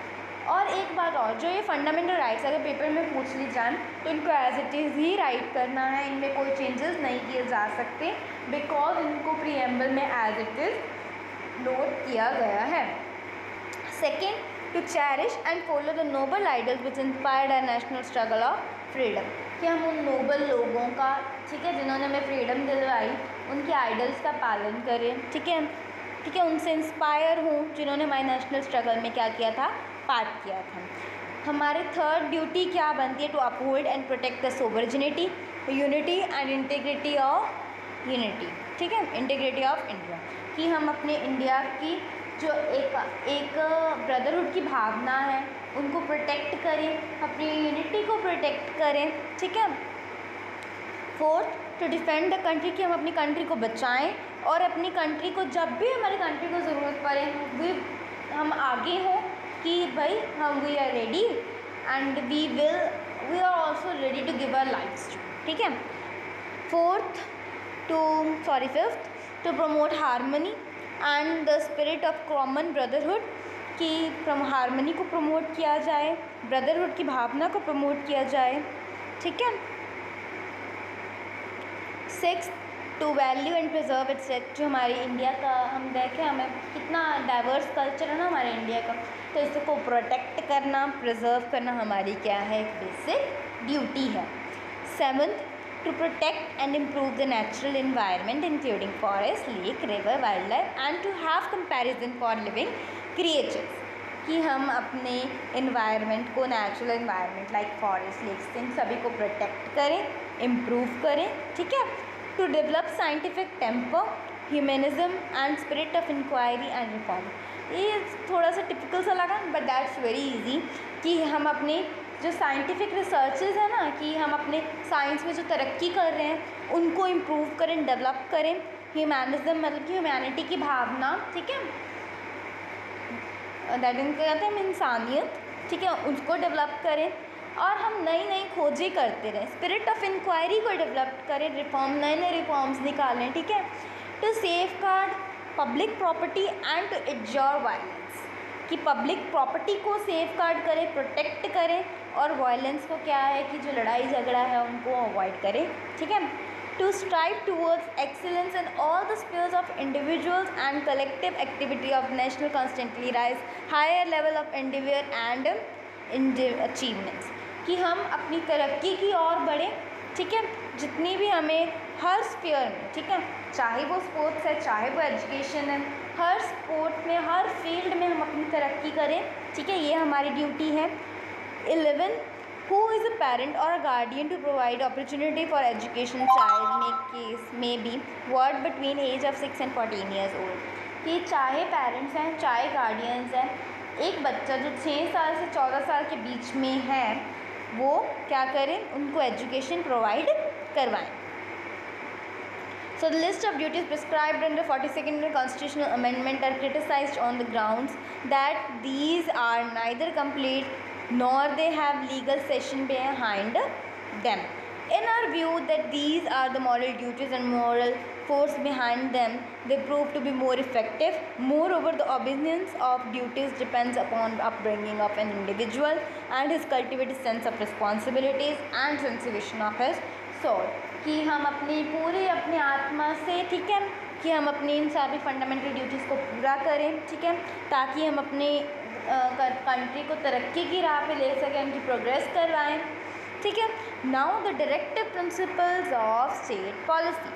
और एक बात और, जो ये फंडामेंटल राइट्स अगर पेपर में पूछ ली जाए तो इनको एज इट इज़ ही राइट करना है, इनमें कोई चेंजेस नहीं किए जा सकते, बिकॉज इनको प्रीएम्बल में एज इट इज़ नोट किया गया है. Second, to cherish and follow the noble ideals which inspired our national struggle of freedom, कि हम उन नोबल लोगों का, ठीक है, जिन्होंने हमें फ्रीडम दिलवाई, उनके आइडल्स का पालन करें, ठीक है, ठीक है, उनसे इंस्पायर हों, जिन्होंने हमारे नेशनल स्ट्रगल में क्या किया था, पार्ट किया था. हमारे थर्ड ड्यूटी क्या बनती है, to uphold and protect the sovereignty, unity and integrity of unity, ठीक है, इंटीग्रिटी ऑफ इंडिया, कि हम अपने इंडिया की जो एक ब्रदरहुड की भावना है उनको प्रोटेक्ट करें, अपनी यूनिटी को प्रोटेक्ट करें, ठीक है. Fourth, to defend the country, कि हम अपनी कंट्री को बचाएं और अपनी कंट्री को जब भी हमारी कंट्री को ज़रूरत पड़े हम आगे हों कि भाई हम we are ready and we are also ready to give our lifes to, ठीक है. Fifth, to promote harmony and the spirit of common brotherhood, कि हारमोनी को प्रमोट किया जाए, ब्रदरहुड की भावना को प्रमोट किया जाए, ठीक है. Six, to value and preserve its, जो हमारी इंडिया का हम देखें हमें कितना डाइवर्स कल्चर है ना हमारे इंडिया का, तो इसको प्रोटेक्ट करना, प्रिजर्व करना हमारी क्या है, एक बेसिक ड्यूटी है. Seventh, to protect and improve the natural environment including forest, lake, river, wildlife and to have comparison for living creatures, कि हम अपने इन्वायरमेंट को, natural environment like forest, lakes, इन सभी को प्रोटेक्ट करें, इम्प्रूव करें, ठीक है. To develop scientific temper, humanism and spirit of inquiry and reform. ये थोड़ा सा टिपिकल सा लगा बट दैट्स वेरी इजी, कि हम अपने जो साइंटिफिक रिसर्चेज है ना, कि हम अपने साइंस में जो तरक्की कर रहे हैं उनको इम्प्रूव करें, डेवलप करें. ह्यूमनिज्म मतलब कि ह्यूमैनिटी की भावना, ठीक है, दैट इनको कहते हैं हम इंसानियत, ठीक है, उसको डेवलप करें और हम नई नई खोजें करते रहें. स्पिरिट ऑफ इंक्वायरी को डेवलप करें, रिफॉर्म, नए नए रिफॉर्म्स निकालें, ठीक है. To safeguard public property and to एड्योर वायलेंस, कि पब्लिक प्रॉपर्टी को सेफ गार्ड करें, प्रोटेक्ट करें और वायलेंस को क्या है कि जो लड़ाई झगड़ा है उनको अवॉइड करें, ठीक है. to strive towards excellence in all the spheres of individuals and collective activity of national constantly rise higher level of endeavor and achievements, कि हम अपनी तरक्की की ओर बढ़ें, ठीक है, जितनी भी हमें हर स्फीयर में, ठीक है, चाहे वो स्पोर्ट्स है, चाहे वो एजुकेशन है, हर स्पोर्ट में, हर फील्ड में हम अपनी तरक्की करें, ठीक है, ये हमारी ड्यूटी है। 11 Who is a parent or a guardian to provide opportunity for education child may be what between age of 6 and 14 years old, कि चाहे पेरेंट्स हैं चाहे गार्डियंस हैं, एक बच्चा जो 6 साल से 14 साल के बीच में है वो क्या करें, उनको एजुकेशन प्रोवाइड करवाएं। So the list of duties prescribed under 42nd constitutional amendment are criticized on the grounds that these are neither complete nor they have legal sanction behind them. In our view that these are the moral duties and moral force behind them, they prove to be more effective. Moreover, the obedience of duties depends upon upbringing of an individual and his cultivated sense of responsibilities and sensation of his soul, कि हम अपनी पूरी अपनी आत्मा से, ठीक है, कि हम अपनी इन सारी फंडामेंटल ड्यूटीज़ को पूरा करें, ठीक है, ताकि हम अपने कंट्री को तरक्की की राह पे ले सकें, उनकी प्रोग्रेस करवाएं, ठीक है। Now the directive principles of state policy.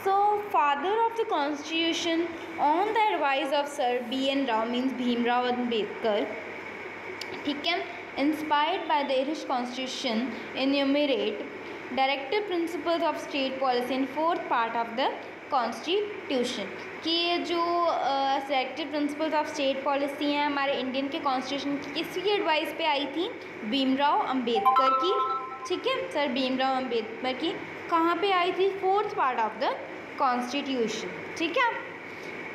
So father of the constitution on the advice of sir B.N. Rao means Bhimrao Ambedkar, ठीक है, inspired by the Irish constitution enumerate directive principles of state policy in 4th part of the constitution, कि ये जो directive principles of state policy हैं हमारे Indian के constitution की, किसकी एडवाइस पे आई थी, भीमराव अंबेडकर की, ठीक है, सर भीमराव अंबेडकर की, कहाँ पे आई थी, 4th part of the constitution, ठीक है।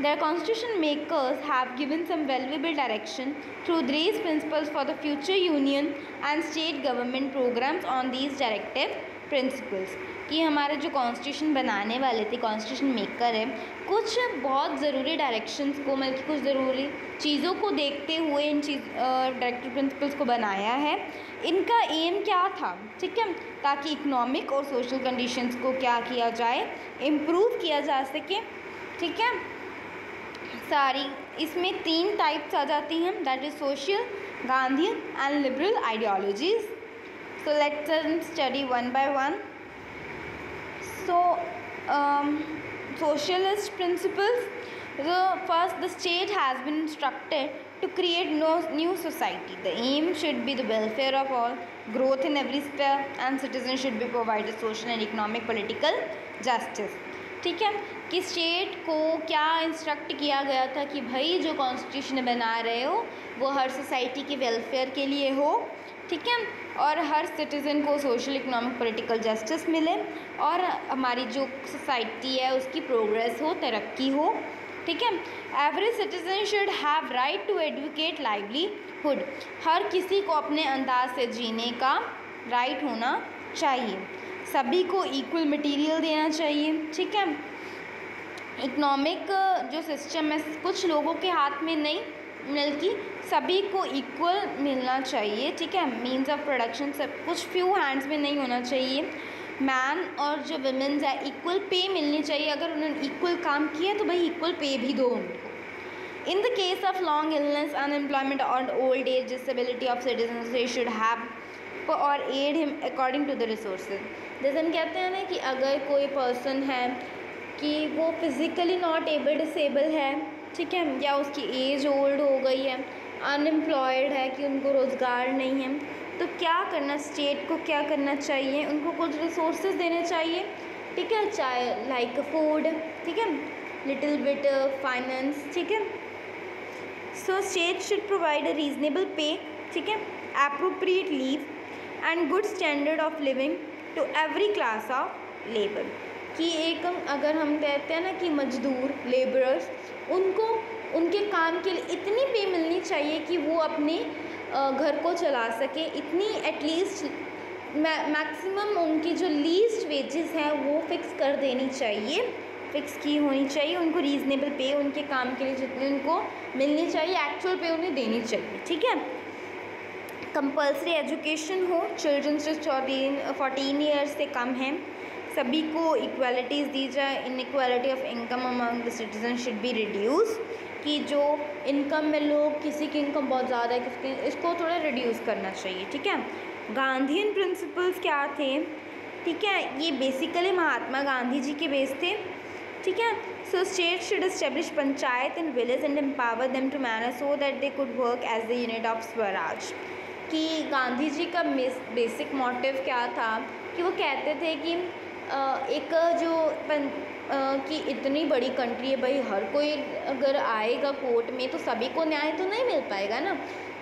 The constitution makers have given some valuable direction through these principles for the future union and state government programs on these directive principles, कि हमारे जो कॉन्स्टिट्यूशन बनाने वाले थे, कॉन्स्टिट्यूशन मेकर है, कुछ बहुत ज़रूरी डायरेक्शंस को, मतलब कुछ ज़रूरी चीज़ों को देखते हुए इन डायरेक्टिव प्रिंसिपल्स को बनाया है। इनका एम क्या था, ठीक है, ताकि इकोनॉमिक और सोशल कंडीशंस को क्या किया जाए, इम्प्रूव किया जा सके, ठीक है। सारी इसमें 3 टाइप्स आ जाती हैं, that is social, Gandhian and liberal ideologies. So let's study one by one. So socialist principles, the first, the state has been instructed to create no new society. The aim should be the welfare of all, growth in every sphere, and citizens should be provided social and economic political justice, ठीक है, कि state को क्या instruct किया गया था कि भाई जो कॉन्स्टिट्यूशन बना रहे हो वो हर सोसाइटी के वेलफेयर के लिए हो, ठीक है, और हर सिटीज़न को सोशल इकोनॉमिक पॉलिटिकल जस्टिस मिले और हमारी जो सोसाइटी है उसकी प्रोग्रेस हो, तरक्की हो, ठीक है। Every citizen should have right to educate livelihood, हर किसी को अपने अंदाज से जीने का राइट होना चाहिए, सभी को इक्वल मटेरियल देना चाहिए, ठीक है। इकोनॉमिक जो सिस्टम है कुछ लोगों के हाथ में नहीं, बल्कि सभी को इक्वल मिलना चाहिए, ठीक है, मीन्स ऑफ प्रोडक्शन सब कुछ फ्यू हैंड्स में नहीं होना चाहिए। मैन और जो वुमेन्स है इक्वल पे मिलनी चाहिए, अगर उन्होंने इक्वल काम किया तो भाई इक्वल पे भी दो उनको। In the case of long illness, unemployment और old age disability of citizen, they should have और aid him according to the resources. जैसे हम कहते हैं ना कि अगर कोई पर्सन है कि वो फिज़िकली नॉट एबल डिसेबल है, ठीक है, या उसकी एज ओल्ड हो गई है, अनएम्प्लॉयड है, कि उनको रोज़गार नहीं है, तो क्या करना, स्टेट को क्या करना चाहिए, उनको कुछ रिसोर्सेज देने चाहिए, ठीक है, चाहे लाइक फूड, ठीक है, लिटिल बिट फाइनेंस, ठीक है। So state should provide a reasonable pay, ठीक है, appropriate leave and good standard of living to every class of labour, कि एक अगर हम कहते हैं ना कि मजदूर लेबरर्स, उनको उनके काम के लिए इतनी पे मिलनी चाहिए कि वो अपने घर को चला सके, इतनी एटलीस्ट मैक्सिमम उनकी जो लीस्ट वेजेस हैं वो फिक्स कर देनी चाहिए, फिक्स की होनी चाहिए, उनको रीज़नेबल पे उनके काम के लिए जितनी उनको मिलनी चाहिए एक्चुअल पे उन्हें देनी चाहिए, ठीक है। कंपल्सरी एजुकेशन हो, चिल्ड्रन जो 14 ईयर्स से कम हैं, सभी को इक्वालिटीज़ दी जाए, inequality of income among the citizen should be reduce, कि जो इनकम में लोग, किसी की इनकम बहुत ज़्यादा है, किसी की, इसको थोड़ा रिड्यूस करना चाहिए, ठीक है। गांधीयन प्रिंसिपल्स क्या थे, ठीक है, ये बेसिकली महात्मा गांधी जी के बेस थे, ठीक है। So state should establish panchayat in village and empower them to manage so that they could work as the unit of swaraj. कि गांधी जी का बेसिक मोटिव क्या था कि वो कहते थे कि एक जो कि इतनी बड़ी कंट्री है भाई, हर कोई अगर आएगा कोर्ट में तो सभी को न्याय तो नहीं मिल पाएगा ना,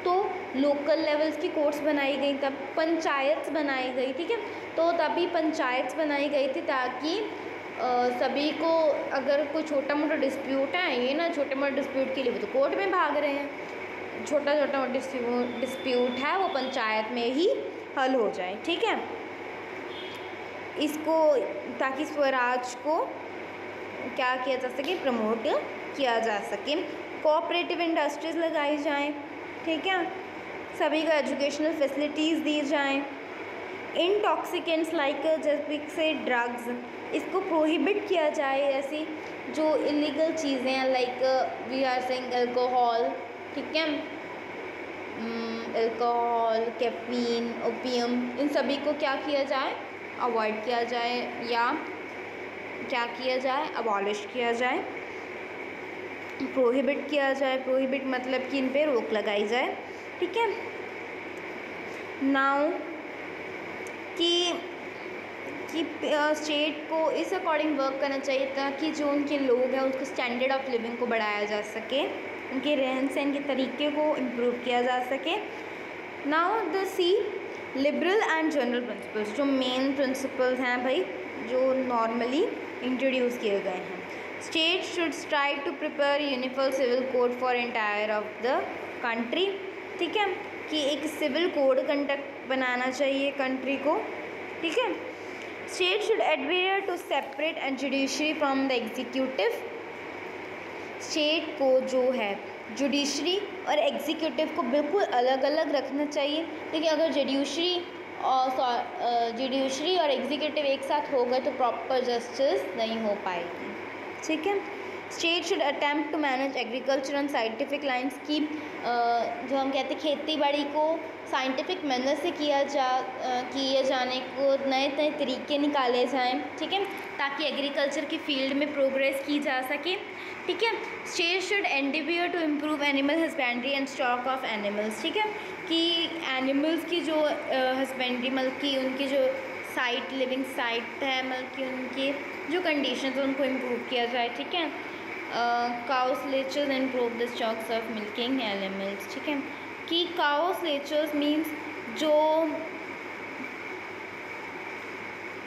तो लोकल लेवल्स की कोर्ट्स बनाई गई, तब पंचायत बनाई गई, ठीक है। तो तभी पंचायत बनाई गई थी ताकि सभी को, अगर कोई छोटा मोटा डिस्प्यूट है, ये ना छोटे मोटे डिस्प्यूट के लिए वो तो कोर्ट में भाग रहे हैं, छोटा छोटा डिस्प्यूट है वो पंचायत में ही हल हो जाए, ठीक है। इसको ताकि स्वराज को क्या किया जा सके, प्रमोट किया जा सके। कोऑपरेटिव इंडस्ट्रीज़ लगाई जाएं, ठीक है, सभी को एजुकेशनल फैसिलिटीज़ दी जाएं। इंटॉक्सिकेंट्स लाइक जैसे से ड्रग्स, इसको प्रोहिबिट किया जाए, ऐसी जो इलीगल चीज़ें हैं like we are saying alcohol, ठीक है, अल्कोहल, कैफीन, ओपियम, इन सभी को क्या किया जाए, अवॉइड किया जाए या क्या किया जाए, अबॉलिश किया जाए, प्रोहिबिट किया जाए। प्रोहिबिट मतलब कि इन पे रोक लगाई जाए, ठीक है। नाउ कि स्टेट को इस अकॉर्डिंग वर्क करना चाहिए ताकि जो उनके लोग हैं उसको स्टैंडर्ड ऑफ लिविंग को बढ़ाया जा सके, उनके रहन सहन के तरीके को इम्प्रूव किया जा सके। Now the C liberal and general principles, जो मेन प्रिंसिपल्स हैं भाई, जो नॉर्मली इंट्रोड्यूस किए गए हैं। State should strive to prepare uniform civil code for entire of the country, ठीक है, कि एक सिविल कोड कंडक्ट बनाना चाहिए कंट्री को, ठीक है। State should endeavour to separate and judiciary from the executive, state को जो है जुडिशरी और एग्जीक्यूटिव को बिल्कुल अलग अलग रखना चाहिए, क्योंकि अगर जुडिशरी और एग्जीक्यूटिव एक साथ हो गए तो प्रॉपर जस्टिस नहीं हो पाएगी, ठीक है। State should attempt to manage agriculture on scientific lines, की जो हम कहते हैं खेती बाड़ी को साइंटिफिक मैनर से किए जाने को नए नए तरीके निकाले जाएं, ठीक है, ताकि एग्रीकल्चर की फील्ड में प्रोग्रेस की जा सके, ठीक है। State should endeavour to improve animal husbandry and stock of animals, ठीक है, कि एनिमल्स की जो हस्बेंड्री मतलब कि उनकी जो साइट, लिविंग साइट है, मतलब कि उनकी जो कंडीशन है उनको इम्प्रूव किया जाए, ठीक है। Cow slaughters improve the stocks of milking animals, ठीक है, कि काउस लेचर्स मीन्स जो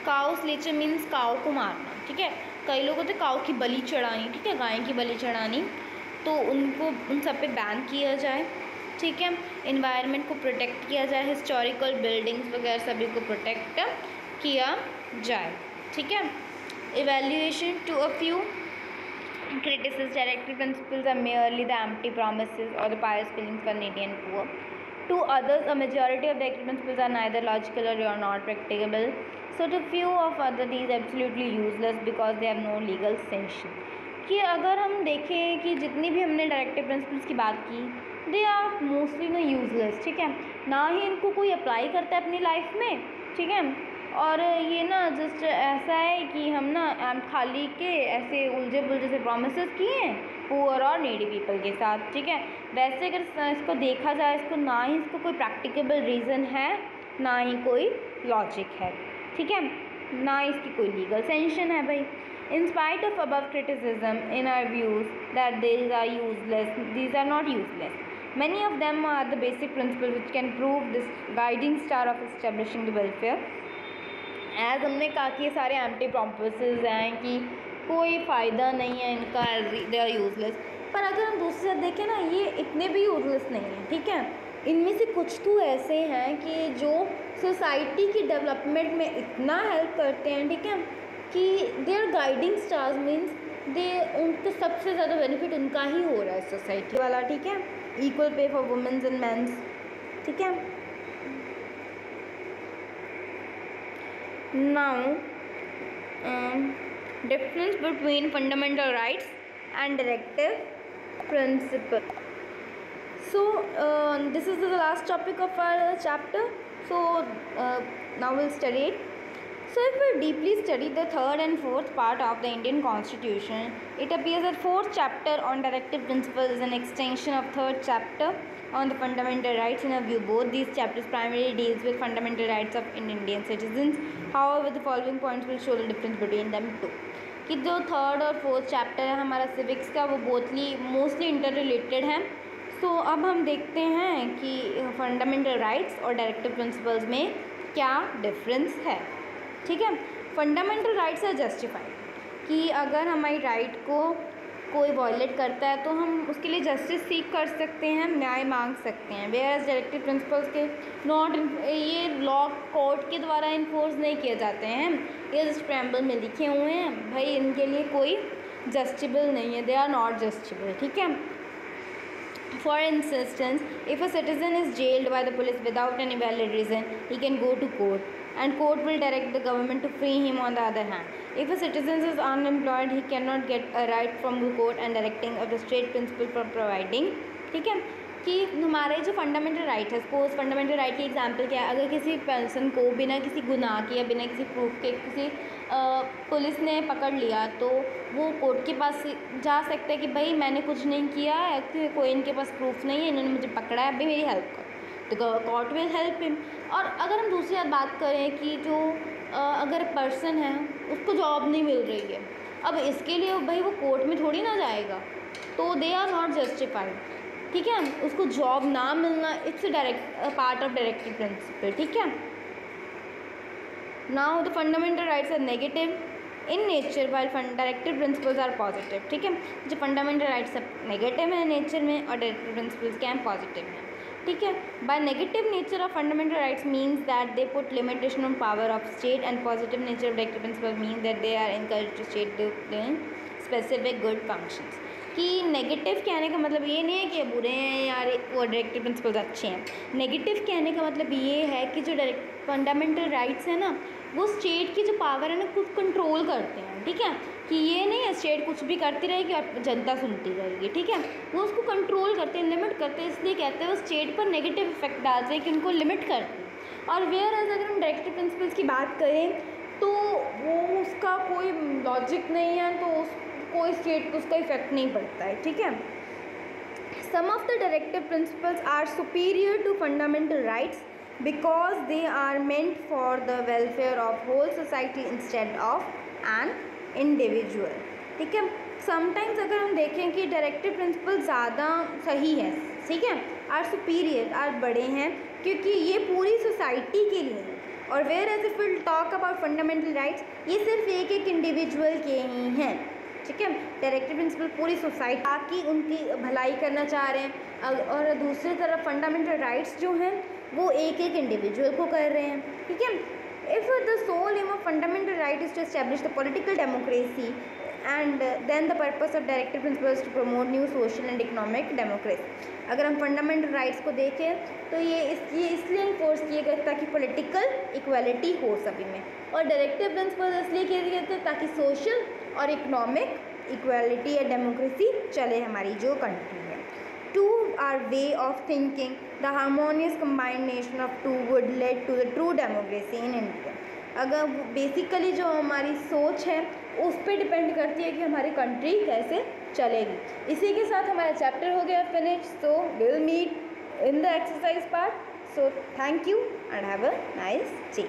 काउस लेचर मीन्स काउ को मारना, ठीक है। कई लोग होते काउ की बलि चढ़ानी, ठीक है, गाय की बलि चढ़ानी, तो उनको उन सब पे बैन किया जाए, ठीक है। इन्वायरमेंट को प्रोटेक्ट किया जाए, हिस्टोरिकल बिल्डिंग्स वगैरह सभी को प्रोटेक्ट किया जाए, ठीक है। Evaluation to a few criticism directive principles are merely the empty promises or the pious feelings for needy and poor. To others, a majority of directive principles are neither logical or are not practicable. So to few of others, these are absolutely useless because they have no legal sanction. कि अगर हम देखें कि जितनी भी हमने directive principles की बात की, दे आर मोस्टली ना यूजलेस, ठीक है, ना ही इनको कोई अप्लाई करता है अपनी लाइफ में, ठीक है। और ये ना जस्ट ऐसा है कि हम ना खाली के ऐसे उलझे बुलझे से प्रोमिसेस किए हैं पुअर और नीडी पीपल के साथ, ठीक है। वैसे अगर इसको देखा जाए, इसको ना ही इसको कोई प्रैक्टिकेबल रीज़न है, ना ही कोई लॉजिक है, ठीक है, ना इसकी कोई लीगल सेंशन है भाई। In spite of above criticism, in our views that these are not useless. Many of them are the basic principles which can prove this guiding star of establishing the welfare. As हमने कहा कि ये सारे empty promises हैं कि कोई फ़ायदा नहीं है इनका, दे आर यूजलेस, पर अगर हम दूसरी तरफ देखें ना, ये इतने भी यूजलेस नहीं हैं, ठीक है। इनमें से कुछ तो ऐसे हैं कि जो सोसाइटी की डेवलपमेंट में इतना हेल्प करते हैं, ठीक है, कि they are guiding stars means उनको सबसे ज़्यादा बेनिफिट उनका ही हो रहा है सोसाइटी वाला, ठीक है। Equal pay for women's and mains, ठीक है। Now difference between fundamental rights and directive principle. So this is the last topic of our chapter. So now we'll study it. So if we deeply study the third and fourth part of the Indian Constitution, it appears that fourth chapter on directive principle is an extension of third chapter on the fundamental rights. In our view, both these chapters primarily deals with fundamental rights of Indian citizens. However, the following points will show the difference between them too. कि जो third और fourth chapter है हमारा civics का वो mostly inter related है. सो अब हम देखते हैं कि फंडामेंटल राइट्स और डायरेक्टिव प्रिंसिपल्स में क्या डिफरेंस है. ठीक है. फंडामेंटल राइट्स आर जस्टिफाइड कि अगर हमारी राइट को कोई वॉयलेट करता है तो हम उसके लिए जस्टिस सीख कर सकते हैं, न्याय मांग सकते हैं. वेयर एज डायरेक्टिव प्रिंसिपल्स के नॉट ये लॉ कोर्ट के द्वारा इन्फोर्स नहीं किए जाते हैं, ये जस्ट प्रेम्बल में लिखे हुए हैं भाई, इनके लिए कोई जस्टिबल नहीं है, दे आर नॉट जस्टिबल. ठीक है. For instance, if a citizen is jailed by the police without any valid reason, he can go to court and court will direct the government to free him. On the other hand, if a citizen is unemployed, he cannot get a right from the court and directing of the state principle for providing. ठीक है कि हमारे जो fundamental right है, suppose fundamental right की example क्या है, अगर किसी पर्सन को बिना किसी गुनाह के या बिना किसी प्रूफ के किसी पुलिस ने पकड़ लिया तो वो कोर्ट के पास जा सकता है कि भाई मैंने कुछ नहीं किया है, कोई इनके पास प्रूफ नहीं है, इन्होंने मुझे पकड़ा है, भाई मेरी हेल्प करो, तो कोर्ट विल हेल्प हिम. और अगर हम दूसरी बात करें कि जो अगर पर्सन है उसको जॉब नहीं मिल रही है, अब इसके लिए भाई वो कोर्ट में थोड़ी ना जाएगा, तो दे आर नॉट जस्टिफाइड. ठीक है. उसको जॉब ना मिलना it's direct part of directive principle. ठीक है. Now the fundamental rights are negative in nature while directive principles are positive. ठीक है. जो फंडामेंटल राइट्स सब नेगेटिव है नेचर में और डायरेक्टिव प्रिंसिपल्स क्या हैं, पॉजिटिव हैं. ठीक है. By negative nature of fundamental rights means that they put limitation on power of state and positive nature of directive principle means that they are encourage to state to play specific good functions. कि negative कहने का मतलब ये नहीं है कि बुरे हैं यार वो डायरेक्टिव प्रिंसिपल्स अच्छे हैं. नेगेटिव कहने का मतलब ये है कि जो फंडामेंटल राइट्स है ना वो स्टेट की जो पावर है ना कुछ कंट्रोल करते हैं. ठीक है. कि ये नहीं है स्टेट कुछ भी करती रहेगी और जनता सुनती रहेगी. ठीक है. वो उसको कंट्रोल करते हैं, लिमिट करते हैं, इसलिए कहते हैं वो स्टेट पर नेगेटिव इफेक्ट डालते हैं कि उनको लिमिट करते हैं. और वेयर एज अगर हम डायरेक्टिव प्रिंसिपल्स की बात करें तो वो उसका कोई लॉजिक नहीं है, तो कोई स्टेट को उसका इफेक्ट नहीं पड़ता है. ठीक है. Some of the directive principles are superior to fundamental rights because they are meant for the welfare of whole society instead of an individual. ठीक है. समटाइम्स अगर हम देखें कि डायरेक्टिव प्रिंसिपल ज़्यादा सही है, ठीक है, आर सुपीरियर आर बड़े हैं क्योंकि ये पूरी सोसाइटी के लिए हैं. और whereas if will talk about fundamental rights ये सिर्फ एक एक इंडिविजुअल के ही हैं. ठीक है. डायरेक्टिव प्रिंसिपल पूरी सोसाइटी ताकि उनकी भलाई करना चाह रहे हैं, और दूसरी तरफ फंडामेंटल राइट्स जो हैं वो एक एक इंडिविजुअल को कर रहे हैं. ठीक है. If the sole aim of fundamental right is to establish the political democracy and then the purpose of directive principles to promote new social and economic democracy. अगर हम फंडामेंटल राइट्स को देखें तो ये इसलिए इन्फोर्स किए गए ताकि पॉलिटिकल इक्वालिटी हो सभी में, और डायरेक्टिव प्रिंसिपल्स इसलिए किए गए थे ताकि सोशल और इकोनॉमिक इक्वालिटी या डेमोक्रेसी चले हमारी जो कंट्री है. To our way of thinking the harmonious combination of two would lead to the true democracy in India. अगर बेसिकली जो हमारी सोच है उस पर डिपेंड करती है कि हमारी कंट्री कैसे चलेगी. इसी के साथ हमारा चैप्टर हो गया finish. So will meet in the exercise part. So thank you and have a nice day.